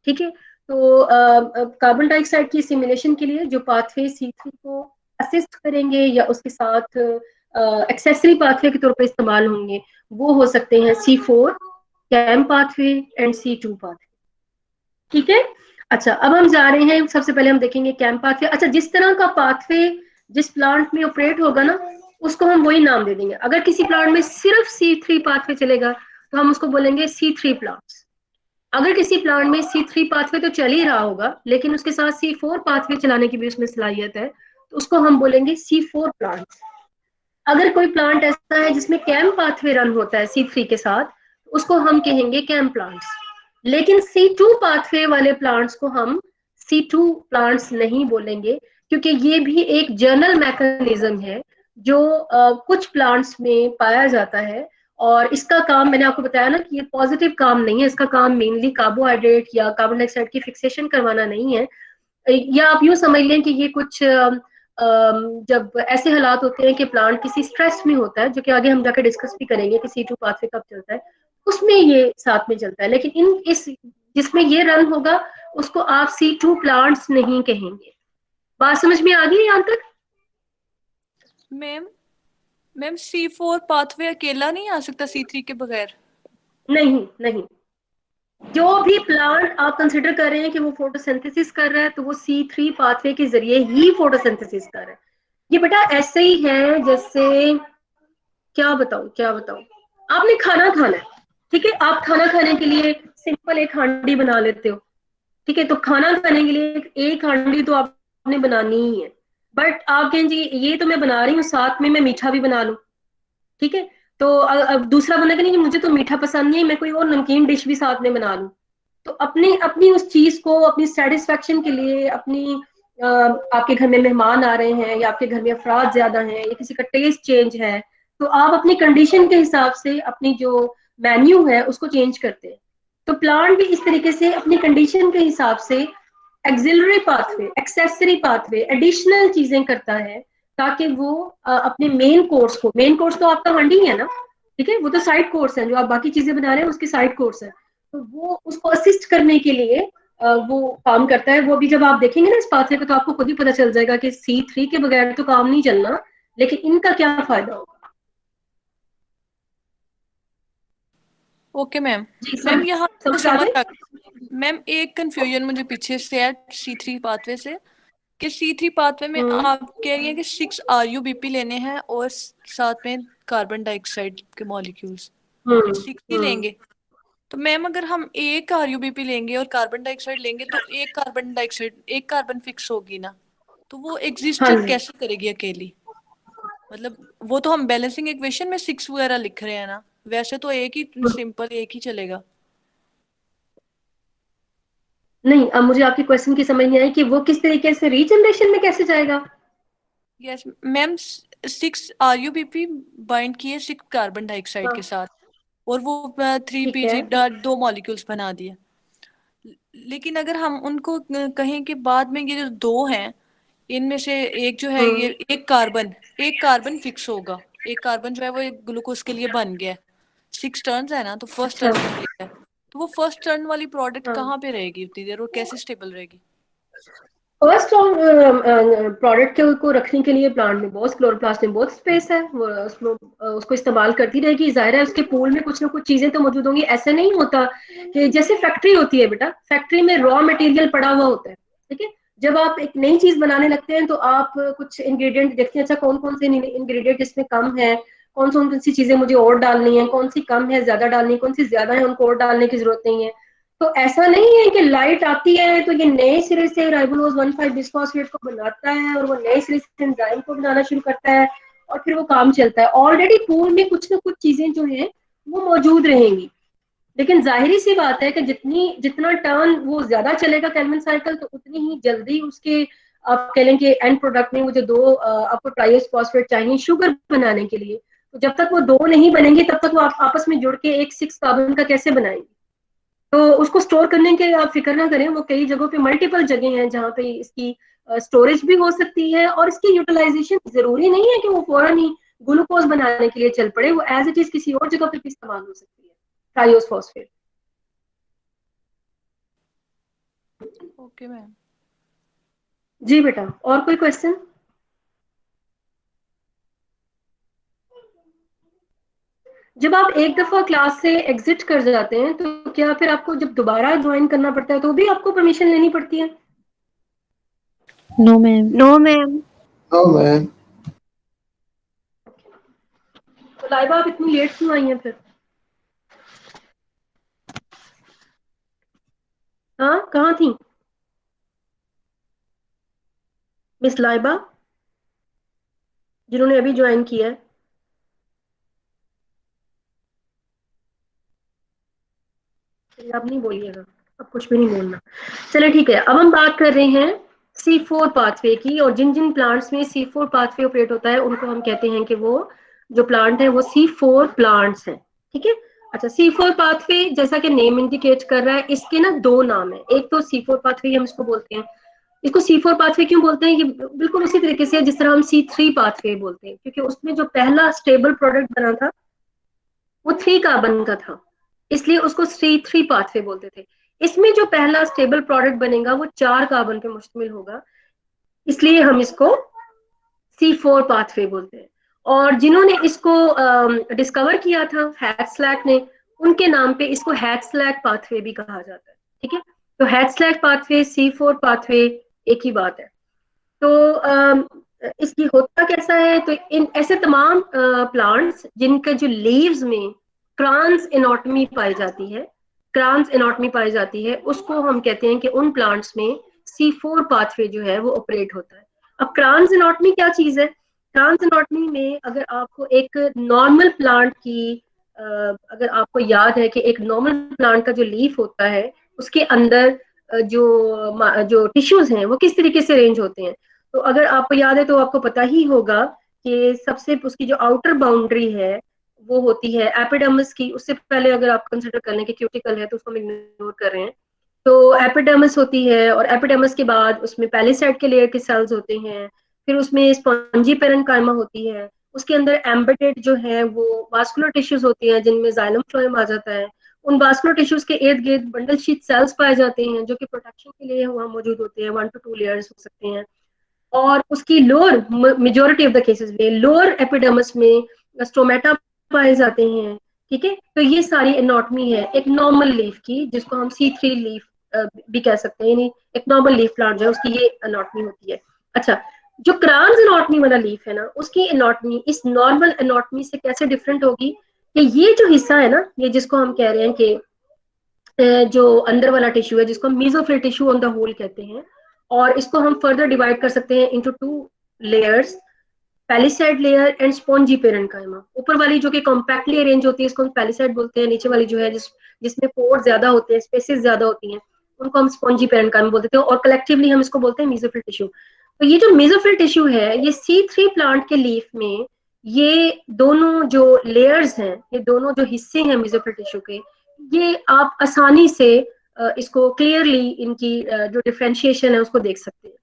ठीक है। तो कार्बन डाइऑक्साइड की सिमुलेशन के लिए जो पाथवे C3 को असिस्ट करेंगे या उसके साथ एक्सेसरी पाथवे के तौर पर इस्तेमाल होंगे, वो हो सकते हैं C4, cam pathway and C2 pathway, ठीक है। अच्छा, अब हम जा रहे हैं, सबसे पहले हम देखेंगे कैम पाथवे। अच्छा, जिस तरह का पाथवे जिस प्लांट में ऑपरेट होगा ना, उसको हम वही नाम दे देंगे। अगर किसी प्लांट में सिर्फ C3 पाथवे चलेगा तो हम उसको बोलेंगे C3 प्लांट्स। अगर किसी प्लांट में C3 पाथवे तो चल ही रहा होगा, लेकिन उसके साथ C4 पाथवे चलाने की भी उसमें सलाहियत है, तो उसको हम बोलेंगे C4 प्लांट्स। अगर कोई प्लांट ऐसा है जिसमें कैम पाथवे रन होता है C3 के साथ, तो उसको हम कहेंगे कैम प्लांट्स। लेकिन C2 पाथवे वाले प्लांट्स को हम C2 प्लांट्स नहीं बोलेंगे, क्योंकि ये भी एक जर्नल मैकेनिज्म है जो कुछ प्लांट्स में पाया जाता है, और इसका काम मैंने आपको बताया ना कि ये पॉजिटिव काम नहीं है, इसका काम मेनली कार्बोहाइड्रेट या कार्बन डाइऑक्साइड की फिक्सेशन करवाना नहीं है। या आप यूं समझ लें कि ये कुछ जब ऐसे हालात होते हैं कि प्लांट किसी स्ट्रेस में होता है, जो कि आगे हम जाकर डिस्कस भी करेंगे कि C2 पाथवे कब चलता है, उसमें ये साथ में चलता है। लेकिन इस जिसमें ये रन होगा उसको आप C2 प्लांट्स नहीं कहेंगे। बात समझ में आ गई यहाँ तक? मैम C4 पाथवे अकेला नहीं आ सकता C3 के बगैर? नहीं नहीं, जो भी प्लांट आप कंसिडर कर रहे हैं कि वो फोटोसिंथेसिस कर रहा है, तो वो C3 पाथवे के जरिए ही फोटोसिंथेसिस कर रहा है। ये बेटा ऐसे ही है जैसे, क्या बताऊं, आपने खाना खाना है, ठीक है, आप खाना खाने के लिए सिंपल एक हांडी बना लेते हो, ठीक है, तो खाना खाने के लिए एक हांडी तो आपने बनानी ही है, बट आप कहें जी ये तो मैं बना रही हूँ, साथ में मैं मीठा भी बना लूं, ठीक है, तो अब दूसरा बंदा कि नहीं मुझे तो मीठा पसंद नहीं है, मैं कोई और नमकीन डिश भी साथ में बना लूं। तो अपनी अपनी उस चीज को अपनी सेटिस्फेक्शन के लिए, अपनी आपके घर में मेहमान आ रहे हैं, या आपके घर में अफराद ज्यादा हैं, या किसी का टेस्ट चेंज है, तो आप अपनी कंडीशन के हिसाब से अपनी जो मेन्यू है उसको चेंज करते हैं। तो प्लांट भी इस तरीके से अपनी कंडीशन के हिसाब से axillary pathway, accessory pathway, additional चीजें करता है, ताकि वो अपने मेन कोर्स तो आपका हांडी है ना, ठीक है, वो तो साइड कोर्स है, जो आप बाकी चीजें बना रहे हैं उसके साइड कोर्स है, तो वो उसको असिस्ट करने के लिए वो काम करता है। वो भी जब आप देखेंगे ना इस पाथवे को, तो आपको खुद ही पता चल जाएगा कि C3 के बगैर तो काम नहीं चलना, लेकिन इनका क्या फायदा होगा। Okay ma'am. जी, मैम यहाँ समझ आ गई? मैम एक कंफ्यूजन मुझे पीछे से है C3 पाथवे से, कि C3 पाथवे में आप कह रही हैं कि 6 RUBP लेने हैं और साथ में कार्बन डाइऑक्साइड के मॉलिक्यूल्स 6 ही लेंगे? तो मैम अगर हम एक RUBP लेंगे और कार्बन डाइऑक्साइड लेंगे तो एक कार्बन डाइऑक्साइड, एक कार्बन फिक्स होगी ना, तो वो एग्जिस्ट हाँ जी। कैसे करेगी अकेली? मतलब वो तो हम बैलेंसिंग इक्वेशन में 6 वगैरह लिख रहे हैं ना, वैसे तो एक ही सिंपल एक ही चलेगा। नहीं, अब मुझे आपकी क्वेश्चन की समझ नहीं आई कि वो किस तरीके से रीजनरेशन में कैसे जाएगा। यस मैम, 6 RUBP बाइंड किए 6 कार्बन डाइऑक्साइड के साथ, और वो 3 ठीक है। PG 2 मॉलिक्यूल्स बना दिए। लेकिन अगर हम उनको कहें कि बाद में ये जो 2 हैं, इनमें से एक जो है ये एक कार्बन फिक्स होगा, एक कार्बन जो है वो एक ग्लूकोज के लिए बन गया है। 6 टर्न्स है ना, तो फर्स्ट अच्छा। टर्न कंप्लीट है, तो वो फर्स्ट टर्न वाली प्रोडक्ट हाँ। कहाँ पे रहेगी उतनी देर, और कैसे स्टेबल रहेगी? फर्स्ट प्रोडक्ट के को रखने के लिए प्लांट में बहुत, क्लोरोप्लास्ट में बहुत स्पेस है, वो उसको इस्तेमाल करती रहेगी। जाहिर है उसके पूल में कुछ ना कुछ चीजें तो मौजूद होंगी। ऐसा नहीं होता कि जैसे फैक्ट्री होती है बेटा, फैक्ट्री में रॉ मटेरियल पड़ा हुआ होता है, ठीक है। जब आप एक नई चीज बनाने लगते हैं तो आप कुछ इंग्रेडिएंट देखते हैं, अच्छा कौन कौन से इंग्रेडिएंट इसमें कम है, कौन कौन सी चीजें मुझे और डालनी है, कौन सी कम है, ज्यादा डालनी है, कौन सी ज्यादा है, उनको और डालने की जरूरत नहीं है। तो ऐसा नहीं है कि लाइट आती है तो ये नए सिरे से राइबोलोज 1,5 बिस्फॉस्फेट को बनाता है और वो नए सिरे से एंजाइम को बनाना शुरू करता है और फिर वो काम चलता है। ऑलरेडी पूल में कुछ ना कुछ चीजें जो हैं वो मौजूद रहेंगी। लेकिन जाहिर सी बात है कि जितना टर्न वो ज्यादा चलेगा केल्विन साइकिल, तो उतनी ही जल्दी उसके आप कह लें कि एंड प्रोडक्ट में वो जो 2 आपको ट्राइस फॉस्फेट चाहिए शुगर बनाने के लिए, तो जब तक वो 2 नहीं बनेंगे तब तक वो आप आपस में जुड़ के एक 6 कार्बन का कैसे बनाएंगे। तो उसको स्टोर करने के आप फिक्र ना करें, वो कई जगहों पे मल्टीपल जगह हैं जहाँ पे इसकी स्टोरेज भी हो सकती है, और इसकी यूटिलाइजेशन जरूरी नहीं है कि वो फौरन ही ग्लूकोज बनाने के लिए चल पड़े, वो एज इट इज किसी और जगह पे भी इस्तेमाल हो सकती है, ट्राइयोस फॉस्फेट। Okay ma'am. जी बेटा, और कोई क्वेश्चन? जब आप एक दफा क्लास से एग्जिट कर जाते हैं तो क्या फिर आपको जब दोबारा ज्वाइन करना पड़ता है तो भी आपको परमिशन लेनी पड़ती है? No ma'am. No ma'am. No ma'am. तो लाइबा आप इतनी लेट क्यों आई हैं फिर? हाँ, कहाँ थी मिस लाइबा, जिन्होंने अभी ज्वाइन किया है? अब नहीं बोलिएगा, अब कुछ भी नहीं बोलना। चलिए ठीक है, अब हम बात कर रहे हैं C4 पाथवे की, और जिन जिन प्लांट्स में C4 पाथवे ऑपरेट होता है उनको हम कहते हैं कि वो जो प्लांट है वो C4 प्लांट्स हैं, ठीक है। अच्छा, C4 पाथवे जैसा कि नेम इंडिकेट कर रहा है, इसके ना 2 नाम है। एक तो C4 पाथवे हम इसको बोलते हैं, इसको C4 पाथवे क्यों बोलते हैं, ये बिल्कुल उसी तरीके से जिस तरह हम C3 पाथवे बोलते हैं, क्योंकि उसमें जो पहला स्टेबल प्रोडक्ट बना था वो 3 कार्बन का था, इसलिए उसको C3 पाथवे बोलते थे। इसमें जो पहला स्टेबल प्रोडक्ट बनेगा वो 4 कार्बन पे मुश्तमिल होगा, इसलिए हम इसको C4 पाथवे बोलते हैं। और जिन्होंने इसको डिस्कवर किया था, हैट्सलैक ने, उनके नाम पे इसको हैट्सलैक पाथवे भी कहा जाता है, ठीक है। तो हैट्सलैक पाथवे, C4 पाथवे एक ही बात है। तो इसकी होता कैसा है, तो इन ऐसे तमाम प्लांट्स जिनके जो लीव्स में क्रांस एनाटॉमी पाई जाती है, क्रांस एनाटॉमी पाई जाती है, उसको हम कहते हैं कि उन प्लांट्स में C4 पाथवे जो है वो ऑपरेट होता है। अब क्रांस एनाटॉमी क्या चीज है? क्रांस एनाटॉमी में अगर आपको एक नॉर्मल प्लांट की अगर आपको याद है कि एक नॉर्मल प्लांट का जो लीफ होता है उसके अंदर जो टिश्यूज हैं वो किस तरीके से अरेंज होते हैं, तो अगर आपको याद है तो आपको पता ही होगा कि सबसे उसकी जो आउटर बाउंड्री है वो होती है एपिडर्मिस की। उससे पहले अगर आप कंसिडर कर लें कि क्यूटिकल है तो उसको हम इग्नोर कर रहे हैं, तो एपिडर्मिस होती है, और एपिडर्मिस के बाद उसमें पैलिसाइड के लेयर के सेल्स होते हैं, फिर उसमें स्पॉन्जी पेरेन्काइमा होती है, उसके अंदर एम्बेडेड जो है वो वास्कुलर टिश्यूज होती हैं जिनमें जाइलम फ्लोएम आ जाता है। उन वास्कुलर टिश्यूज के इर्द गिर्द बंडल शीट सेल्स पाए जाते हैं जो कि प्रोटेक्शन के लिए वहाँ मौजूद होते हैं, 1 to 2 लेयर्स हो सकते हैं। और उसकी lower, majority of the cases में लोअर एपिडर्मिस में स्टोमेटा पाए जाते हैं, ठीक है। तो ये सारी एनाटॉमी है एक नॉर्मल लीफ की, जिसको हम C3 लीफ भी कह सकते हैं, यानी एक नॉर्मल लीफ प्लांट जो है उसकी ये एनाटॉमी होती है। अच्छा, जो क्रांस एनाटॉमी वाला लीफ है ना, उसकी एनाटॉमी इस नॉर्मल एनाटॉमी से कैसे डिफरेंट होगी कि ये जो हिस्सा है ना, ये जिसको हम कह रहे हैं कि जो अंदर वाला टिश्यू है जिसको हम mesophyll tissue on the whole कहते हैं, और इसको हम फर्दर डिवाइड कर सकते हैं into 2 layers, palisade layer and spongy parenchyma. ऊपर वाली जो कि कॉम्पैक्टली अरेंज होती है इसको हम पैलिसाइड बोलते हैं, नीचे वाली जो है जिसमें पोर्स ज्यादा होते हैं, स्पेसेस ज्यादा होती हैं, उनको हम स्पॉन्जी पेरेन्काइमा बोलते हैं, और कलेक्टिवली हम इसको बोलते हैं मेसोफिल टिश्यू। तो ये जो मेसोफिल टिश्यू है ये C3 प्लांट के लीफ में ये दोनों जो लेयर्स हैं, ये दोनों जो हिस्से हैं मेसोफिल टिश्यू के, ये आप आसानी से इसको क्लियरली इनकी जो डिफरेंशिएशन है उसको देख सकते हैं।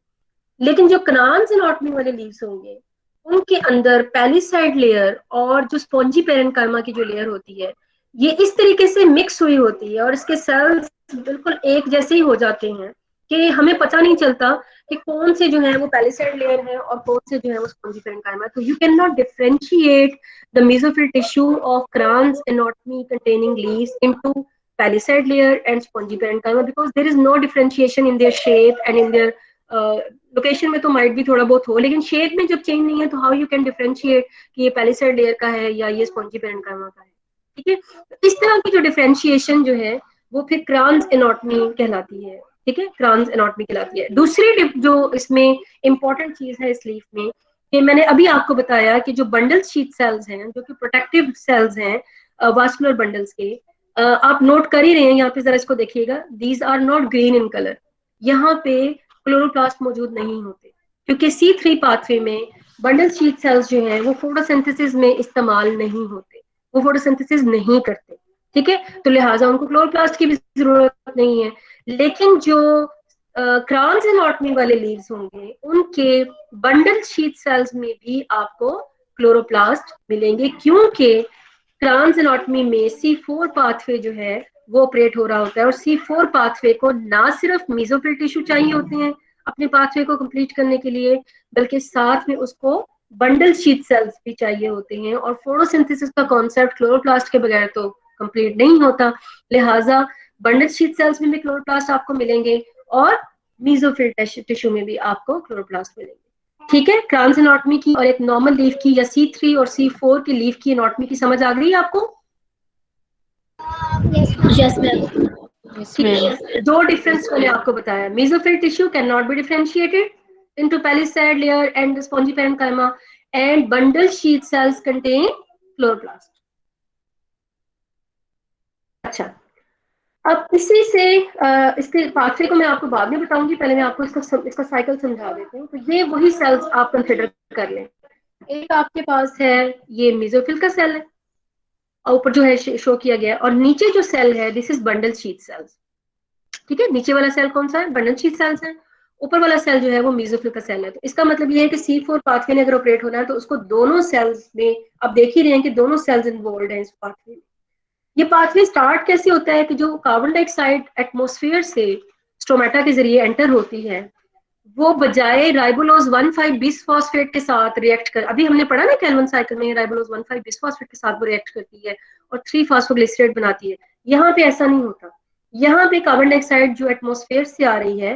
लेकिन जो क्रान्स एनाटॉमी वाले लीव्स होंगे उनके अंदर पैलिसाइड लेयर और जो स्पॉन्जी पेरेन्काइमा की जो लेयर होती है ये इस तरीके से मिक्स हुई होती है और इसके सेल्स बिल्कुल एक जैसे ही हो जाते हैं कि हमें पता नहीं चलता कि कौन से जो है वो पैलिसाइड लेयर है और कौन से जो है वो स्पॉन्जी पेरेन्काइमा। तो you can not differentiate the mesophyll tissue of Kranz anatomy containing leaves into palisade layer and spongy parenchyma because there is no differentiation in their shape and in their location में तो might भी थोड़ा बहुत हो, लेकिन shape में जब change नहीं है तो हाउ यू कैन डिफरेंशिएट कि ये पैलिसाइड लेयर का है या ये स्पॉन्जी पेरेन्काइमा का है। ठीक है, तो इस तरह की जो डिफरेंशिएशन जो है वो फिर क्रान्स एनाटॉमी कहलाती है। ठीक है, क्रान्स एनाटॉमी कहलाती है। दूसरी जो इसमें इंपॉर्टेंट चीज है इस लीफ में कि मैंने अभी आपको बताया कि जो बंडल शीट सेल्स हैं जो कि प्रोटेक्टिव सेल्स हैं वास्कुलर बंडल्स के, आप नोट कर ही रहे हैं, यहाँ पे जरा इसको देखिएगा, these are not green in colour, यहाँ पे क्लोरोप्लास्ट मौजूद नहीं होते क्योंकि C3 पाथवे में बंडल शीट सेल्स जो हैं वो फोटोसिंथेसिस में इस्तेमाल नहीं होते, वो फोटोसिंथेसिस नहीं करते। ठीक है, तो लिहाजा उनको क्लोरोप्लास्ट की भी जरूरत नहीं है। लेकिन जो क्रान्स एनाटॉमी वाले लीव्स होंगे उनके बंडल शीट सेल्स में भी आपको क्लोरोप्लास्ट मिलेंगे क्योंकि क्रान्स एनाटॉमी में C4 पाथवे जो है वो ऑपरेट हो रहा होता है और C4 पाथवे को ना सिर्फ मेसोफिल टिश्यू चाहिए होते हैं अपने पाथवे को कंप्लीट करने के लिए, बल्कि साथ में उसको बंडल शीट सेल्स भी चाहिए होते हैं, और फोटोसिंथेसिस का कॉन्सेप्ट क्लोरोप्लास्ट के बगैर तो कंप्लीट नहीं होता। लिहाजा बंडल शीट सेल्स में भी क्लोरोप्लास्ट आपको मिलेंगे और मेसोफिल टिश्यू में भी आपको क्लोरोप्लास्ट मिलेंगे। ठीक है, क्रान्स एनाटॉमी की और एक नॉर्मल लीफ की या C3 और C4 की लीफ की एनाटॉमी की समझ आ गई आपको? Yes ma'am. Yes, ठीक ma'am. है, दो डिफरेंस मैंने आपको बताया, mesophyll tissue can not be differentiated into palisade layer and spongy parenchyma and bundle sheath cells contain chloroplast. अच्छा, अब इसी से इसके पाथवे को मैं आपको बाद में बताऊंगी, पहले मैं आपको इसका साइकिल समझा देती हूँ। तो ये वही सेल्स आप कंसिडर कर लें, एक आपके पास है ये मेसोफिल का सेल है और ऊपर जो है शो किया गया, और नीचे जो सेल है this is bundle sheath sales. ठीक है, नीचे वाला सेल कौन सा है? बंडल शीट सेल्स है। ऊपर वाला सेल जो है वो मेसोफिल का सेल है। तो इसका मतलब ये है कि C4 पाथवे ने अगर ऑपरेट होना है तो उसको दोनों सेल्स में, आप देख ही रहे हैं कि दोनों सेल्स इन्वॉल्व हैं इस पाथवे में। ये पाथवे स्टार्ट कैसे होता है कि जो कार्बन डाइऑक्साइड एटमॉस्फेयर से स्टोमेटा के जरिए एंटर होती है वो बजाय राइबोलोज 1,5 बिसफॉस्फेट के साथ रिएक्ट कर, अभी हमने पढ़ा ना केल्विन साइकिल में राइबोलोज 1,5 बिसफॉस्फेट के साथ वो रिएक्ट करती है और 3 फास्फोग्लिसरेट बनाती है। यहाँ पे ऐसा नहीं होता, यहाँ पे कार्बन डाइऑक्साइड जो एटमॉस्फेयर से आ रही है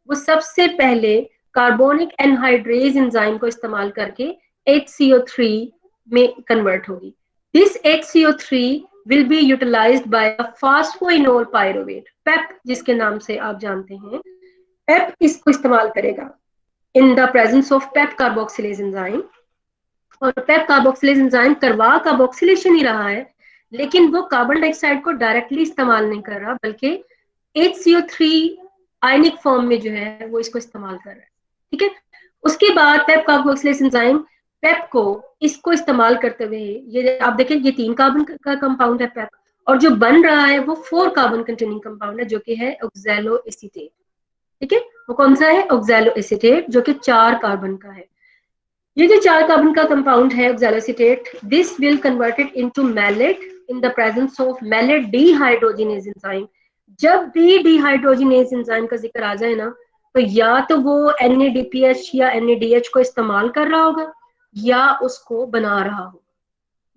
वो सबसे पहले कार्बोनिक एनहाइड्रेज एंजाइम को इस्तेमाल करके HCO3 में कन्वर्ट होगी। This HCO3 will be utilized by a phosphoenol pyruvate, PEP जिसके नाम से आप जानते हैं, PEP इसको इस्तेमाल करेगा in the presence of PEP carboxylase enzyme। और PEP carboxylase enzyme करवा कार्बोक्सिलेशन ही रहा है, लेकिन वो कार्बन डाइऑक्साइड को डायरेक्टली इस्तेमाल नहीं कर रहा बल्कि HCO3 आयनिक फॉर्म में जो है वो इसको इस्तेमाल कर रहा है। ठीक है, उसके बाद PEP कार्बोक्सिलेज एंजाइम PEP को इसको इस्तेमाल करते हुए, ये आप देखें ये 3 कार्बन का कंपाउंड है PEP, और जो बन रहा है वो 4 कार्बन कंटेनिंग कंपाउंड है जो कि है ऑक्सैलोएसीटेट। ठीक है, वो कौन सा है? ऑक्सैलोएसीटेट, जो कि 4 कार्बन का है। ये जो 4 कार्बन का कंपाउंड है oxaloacetate, this will converted into malate in the presence of malate dehydrogenase enzyme. जब भी डीहाइड्रोजिनेज एंजाइम का जिक्र आ जाए ना तो या तो वो NADPH या NADH को इस्तेमाल कर रहा होगा या उसको बना रहा होगा,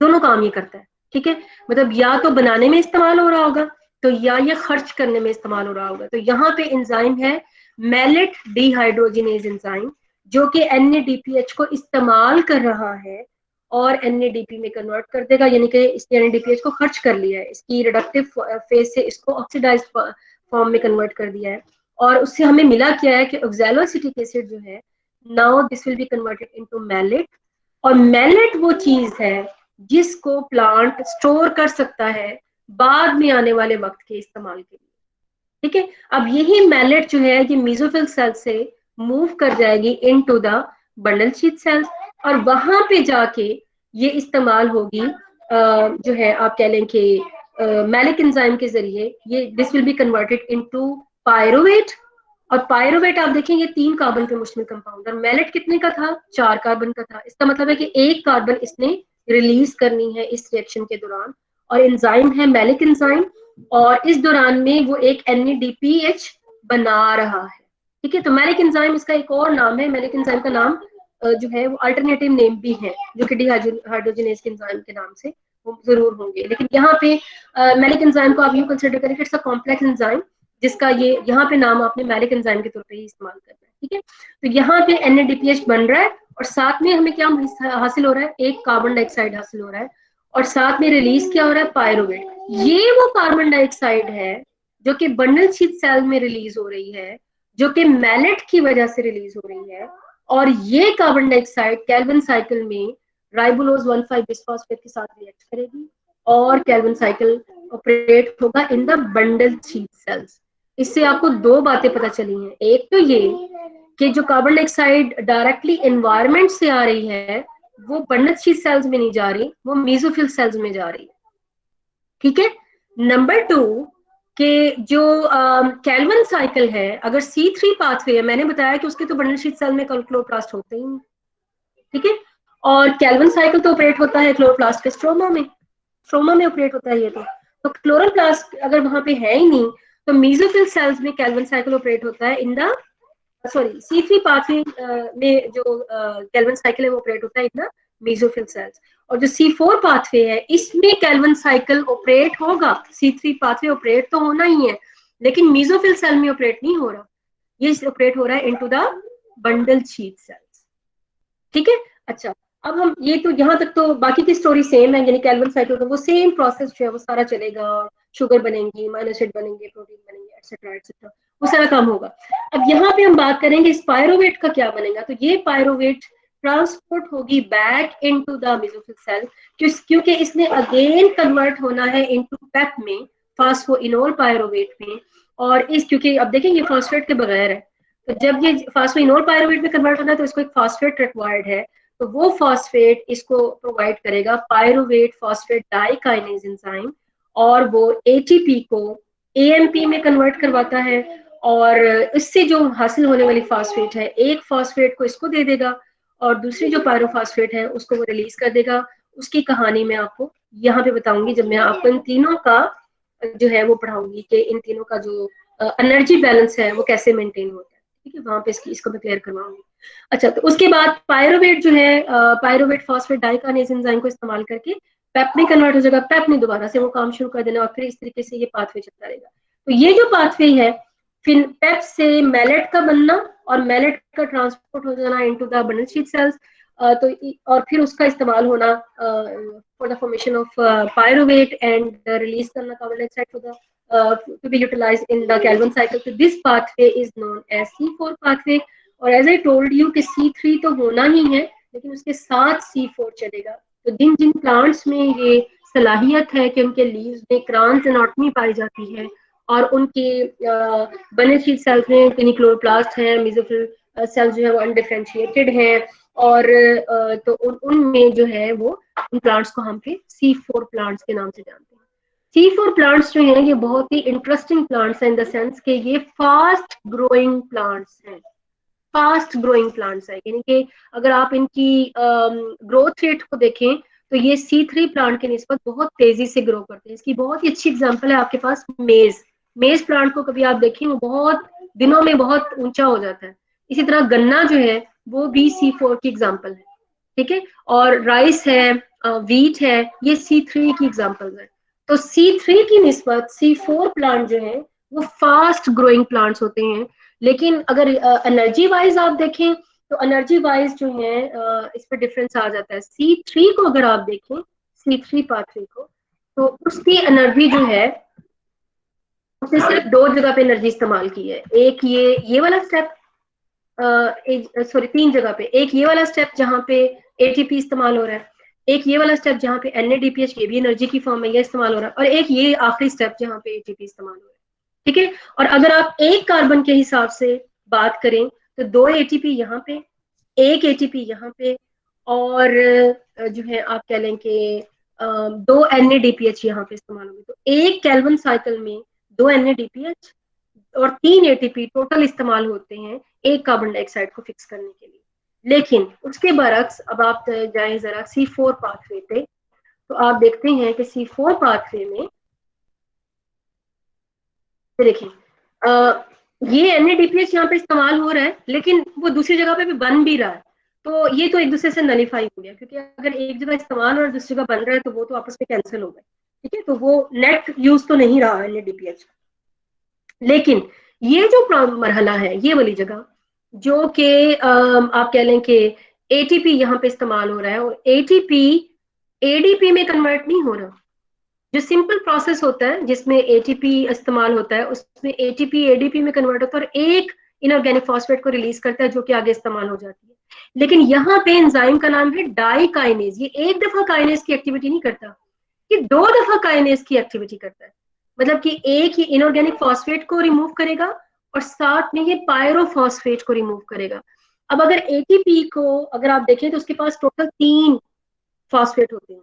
दोनों काम ये करता है। ठीक है, मतलब या तो बनाने में इस्तेमाल हो रहा होगा तो या ये खर्च करने में इस्तेमाल हो रहा होगा। तो यहाँ पे एंजाइम है मैलेट डीहाइड्रोजिनेज एंजाइम जो कि NADPH को इस्तेमाल कर रहा है और NADP में कन्वर्ट कर देगा, यानी कि इसने NADPH को खर्च कर लिया है, इसकी रिडक्टिव फेज से इसको ऑक्सीडाइज्ड फॉर्म में कन्वर्ट कर दिया है। और उससे हमें मिला क्या है कि ऑक्सैलोएसिटिक एसिड जो है, now this will be converted into malate, और मैलेट वो चीज है जिसको प्लांट स्टोर कर सकता है बाद में आने वाले वक्त के इस्तेमाल के लिए। ठीक है, अब यही मैलेट जो है ये मेसोफिल सेल से मूव कर जाएगी into the bundle sheath sales, और वहां पे जाके ये इस्तेमाल होगी जो है आप कह लें कि मैलिक एंजाइम के जरिए, ये this will be converted into pyruvate. और पायरुवेट आप देखेंगे 3 कार्बन पे मुश्तमिल कंपाउंड, और मैलेट कितने का था, 4 कार्बन का था। इसका मतलब है कि 1 कार्बन इसने रिलीज करनी है इस रिएक्शन के दौरान, और एंजाइम है मैलिक एंजाइम, और इस दौरान में वो एक NADPH बना रहा है। ठीक है, तो मैलिक एंजाइम इसका एक और नाम है, मैलिक एंजाइम का नाम जो है वो अल्टरनेटिव नेम भी है, जो कि डिहाइड्रोजनेज के एंजाइम के नाम से वो जरूर होंगे, लेकिन यहाँ पे मैलिक एंजाइम को आप यूं कंसिडर करें इट्स अ कॉम्प्लेक्स एंजाइम, जिसका ये यहाँ पे नाम आपने मैलिक एंजाइम के तौर पे ही इस्तेमाल करना है। ठीक है, तो यहाँ पे NADPH बन रहा है, और साथ में हमें क्या हासिल हो रहा है, एक कार्बन डाइऑक्साइड हासिल हो रहा है, और साथ में रिलीज क्या हो रहा है, पायरुवेट। ये वो कार्बन डाइऑक्साइड है जो कि बंडल शीथ सेल में रिलीज हो रही है, जो कि मैलेट की वजह से रिलीज हो रही है, और ये कार्बन डाइऑक्साइड कैल्विन साइकिल में राइबोलोज 1,5 बिस्फॉस्फेट के साथ रिएक्ट करेगी, और कैल्विन साइकिल ऑपरेट होगा in the bundle sheath sales. इससे आपको 2 बातें पता चली हैं, एक तो ये कि जो कार्बन डाइऑक्साइड डायरेक्टली एनवायरनमेंट से आ रही है वो बंडल शीथ सेल्स में नहीं जा रही, वो मेसोफिल सेल्स में जा रही है। ठीक है, नंबर 2 कि जो कैल्विन साइकिल है, अगर C3 पाथवे है, मैंने बताया कि उसके तो बंडल शीथ सेल में क्लोरोप्लास्ट होते ही नहीं। ठीक है, और कैल्विन साइकिल तो ऑपरेट होता है क्लोरोप्लास्ट के स्ट्रोमा में ऑपरेट होता है ये तो क्लोरोप्लास्ट अगर वहां पे है ही नहीं, तो मेसोफिल सेल्स में कैल्विन साइकिल ऑपरेट होता है इन द C3 पाथवे में जो कैल्विन साइकिल है वो ऑपरेट होता है इन द मेसोफिल सेल्स, और जो C4 पाथवे है इसमें कैल्विन साइकिल ऑपरेट होगा। C3 पाथवे ऑपरेट तो होना ही है, लेकिन मेसोफिल सेल में ऑपरेट नहीं हो रहा, ये ऑपरेट हो रहा है into the bundle sheath sales. ठीक है, अच्छा अब हम ये तो यहाँ तक तो बाकी की स्टोरी सेम है, यानी कैल्विन साइकिल का वो सेम प्रोसेस जो है वो सारा चलेगा, शुगर बनेंगी, अमीनो एसिड बनेंगे, प्रोटीन बनेंगे, एटसेट्रा एटसेट्रा, वो सारा काम होगा। अब यहाँ पे हम बात करेंगे इस पायरुवेट का क्या बनेगा, तो ये पायरुवेट ट्रांसपोर्ट होगी back into the mesophyll cell, क्योंकि इसने अगेन कन्वर्ट होना है इनटू पेप में, फास्फोइनोल पायरुवेट में, और इस क्योंकि अब देखें ये फॉस्फेट के बगैर है, तो जब ये फास्फोइनोल पायरुवेट में कन्वर्ट होना है तो इसको एक फॉस्फेट रिक्वायर्ड है, तो वो फॉस्फेट इसको प्रोवाइड करेगा पायरुवेट फॉस्फेट डाइकाइनेज एंजाइम, और वो ATP को AMP में कन्वर्ट करवाता है, और इससे जो हासिल होने वाली फॉस्फेट है, एक फॉस्फेट को इसको दे देगा और दूसरी जो पायरोफॉस्फेट है उसको वो रिलीज कर देगा। उसकी कहानी मैं आपको यहाँ पे बताऊंगी जब मैं आपको इन तीनों का जो है वो पढ़ाऊंगी कि इन तीनों का जो एनर्जी बैलेंस है वो कैसे मेंटेन होता है। ठीक है, वहां पे इसको मैं क्लियर करवाऊंगी। अच्छा, तो उसके बाद पायरुवेट जो है, पायरुवेट फॉस्फेट डाइकाइनेज एंजाइम को इस्तेमाल करके पेप में कन्वर्ट हो जाएगा, पेप ने दोबारा से वो काम शुरू कर देना, और फिर इस तरीके से ये पाथवे चलता रहेगा। तो ये जो पाथवे है, फिर पेप से मैलेट का बनना और मैलेट का ट्रांसपोर्ट हो जाना into the bundle sheath cells, तो और फिर उसका इस्तेमाल होना for the formation of pyruvate and release करना carbon dioxide for the to be utilized in the Calvin cycle. So this pathway is known as C4 pathway. और as I told you कि C3 तो होना ही है, लेकिन उसके साथ C4 चलेगा। तो जिन जिन प्लांट्स में ये सलाहियत है कि उनके लीव्स में क्रांस एनाटॉमी पाई जाती है, और उनके बंडल शीथ सेल्स में क्लोरोप्लास्ट है, मेसोफिल सेल्स जो है वो अनडिफरेंशिएटेड है, और तो उनमें जो है वो उन प्लांट्स को हम फिर C4 प्लांट्स के नाम से जानते हैं। C4 प्लांट्स जो हैं ये बहुत ही इंटरेस्टिंग प्लांट्स हैं इन द सेंस कि ये फास्ट ग्रोइंग प्लांट्स हैं, फास्ट ग्रोइंग प्लांट्स है, यानी कि अगर आप इनकी ग्रोथ रेट को देखें तो ये C3 प्लांट के निस्बत बहुत तेजी से ग्रो करते हैं। इसकी बहुत ही अच्छी एग्जांपल है आपके पास मेज प्लांट को कभी आप देखें वो बहुत दिनों में बहुत ऊंचा हो जाता है। इसी तरह गन्ना जो है वो भी C4 की एग्जांपल है। ठीक है, और राइस है, व्हीट है, ये C3 की एग्जांपल्स है। तो C3 की निस्बत C4 प्लांट जो है वो फास्ट ग्रोइंग प्लांट्स होते हैं। लेकिन अगर एनर्जी वाइज आप देखें तो एनर्जी वाइज जो है इस पे डिफरेंस आ जाता है। C3 को अगर आप देखें, C3 पाथवे को, तो उसकी एनर्जी जो है उसने सिर्फ 2 जगह पे एनर्जी इस्तेमाल की है। एक ये वाला स्टेप, सॉरी 3 जगह पे, एक ये वाला स्टेप जहाँ पे एटीपी इस्तेमाल हो रहा है, एक ये वाला स्टेप जहाँ पे NADPH, ये भी एनर्जी की फॉर्म में ये इस्तेमाल हो रहा है, और एक ये आखिरी स्टेप जहाँ पे एटीपी इस्तेमाल हो रहा है। ठीक है, और अगर आप एक कार्बन के हिसाब से बात करें तो 2 ATP यहाँ पे, 1 ATP यहाँ पे, और जो है आप कह लें कि 2 NADPH यहाँ पे इस्तेमाल होंगे। तो एक केल्विन साइकिल में 2 NADPH और 3 ATP टोटल इस्तेमाल होते हैं एक कार्बन डाइऑक्साइड को फिक्स करने के लिए। लेकिन उसके बरक्स अब आप जाएं जरा C4 पाथवे पे, तो आप देखते हैं कि C4 पाथवे में देखिए ये NADPH यहाँ पे इस्तेमाल हो रहा है, लेकिन वो दूसरी जगह पे भी बन भी रहा है। तो ये तो एक दूसरे से नलीफाई हो गया, क्योंकि अगर एक जगह इस्तेमाल और दूसरी जगह बन रहा है तो वो तो आपस में कैंसिल हो गए। ठीक है, तो वो नेट यूज तो नहीं रहा NADPH। लेकिन ये जो मरहला है, ये वाली जगह जो कि आप कह लें कि ATP यहाँ पे इस्तेमाल हो रहा है और ATP ADP में कन्वर्ट नहीं हो रहा। जो सिंपल प्रोसेस होता है जिसमें ATP इस्तेमाल होता है, उसमें ATP ADP में कन्वर्ट होता है और एक इनऑर्गेनिक फॉस्फेट को रिलीज करता है जो कि आगे इस्तेमाल हो जाती है। लेकिन यहाँ पे एंजाइम का नाम है डाइकाइनेज। ये एक दफा काइनेज की एक्टिविटी नहीं करता, ये 2 दफा काइनेज की एक्टिविटी करता है। मतलब कि एक ही इनऑर्गेनिक फॉस्फेट को रिमूव करेगा और साथ में ये पायरोफॉस्फेट को रिमूव करेगा। अब अगर ATP को अगर आप देखें तो उसके पास टोटल 3 फॉस्फेट होते हैं।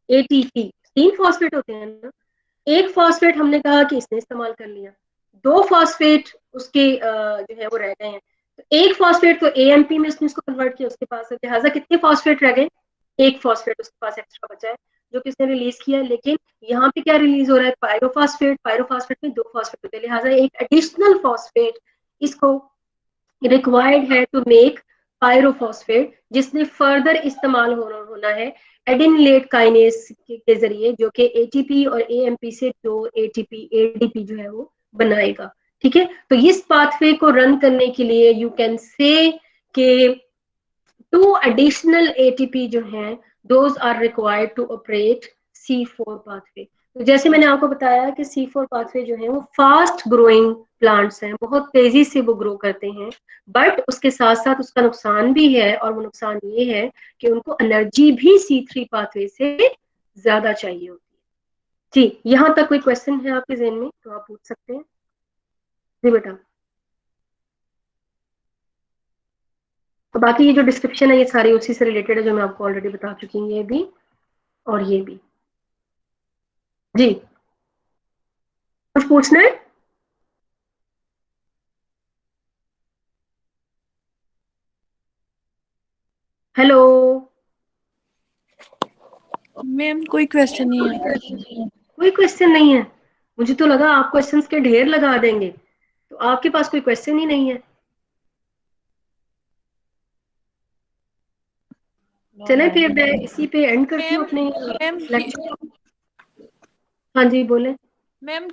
ATP 3 फॉस्फेट होते हैं ना, एक फॉस्फेट हमने कहा कि इसने इस्तेमाल कर लिया, 2 फॉस्फेट उसके जो है वो रह गए हैं। तो एक फॉस्फेट तो AMP में उसने इसको कन्वर्ट किया, उसके पास है, लिहाजा कितने फॉस्फेट रह गए? एक फॉस्फेट उसके पास एक्स्ट्रा बचा है जो किसने रिलीज किया। लेकिन यहाँ पे क्या रिलीज हो रहा है? पायरोफॉस्फेट। पायरोफॉस्फेट में 2 फॉस्फेट होते हैं, लिहाजा एक एडिशनल फॉस्फेट इसको रिक्वायर्ड है टू मेक पायरोफॉस्फेट, जिसने फर्दर इस्तेमाल होना है एडिनिलेट काइनेज के जरिए, जो कि ATP और AMP से 2 ATP ADP जो है वो बनाएगा। ठीक है, तो इस पाथवे को रन करने के लिए यू कैन से कि 2 additional ATP जो हैं those are required to operate C4 pathway। तो जैसे मैंने आपको बताया कि C4 पाथवे जो है वो फास्ट ग्रोइंग प्लांट्स हैं, बहुत तेजी से वो ग्रो करते हैं, बट उसके साथ साथ उसका नुकसान भी है, और वो नुकसान ये है कि उनको एनर्जी भी C3 पाथवे से ज्यादा चाहिए होती है। जी, यहाँ तक कोई क्वेश्चन है आपके जहन में तो आप पूछ सकते हैं। जी बेटा। तो बाकी ये जो डिस्क्रिप्शन है ये सारी उसी से रिलेटेड है जो मैं आपको ऑलरेडी बता चुकी हूँ, ये भी और ये भी। जी, कुछ पूछना है? हेलो मैम कोई क्वेश्चन नहीं है। कोई क्वेश्चन नहीं है? मुझे तो लगा आप क्वेश्चंस के ढेर लगा देंगे, तो आपके पास कोई क्वेश्चन ही नहीं है। चलें फिर मैं इसी पे एंड करती हूँ अपने मैम लेक्चर। हाँ जी बोले। मैम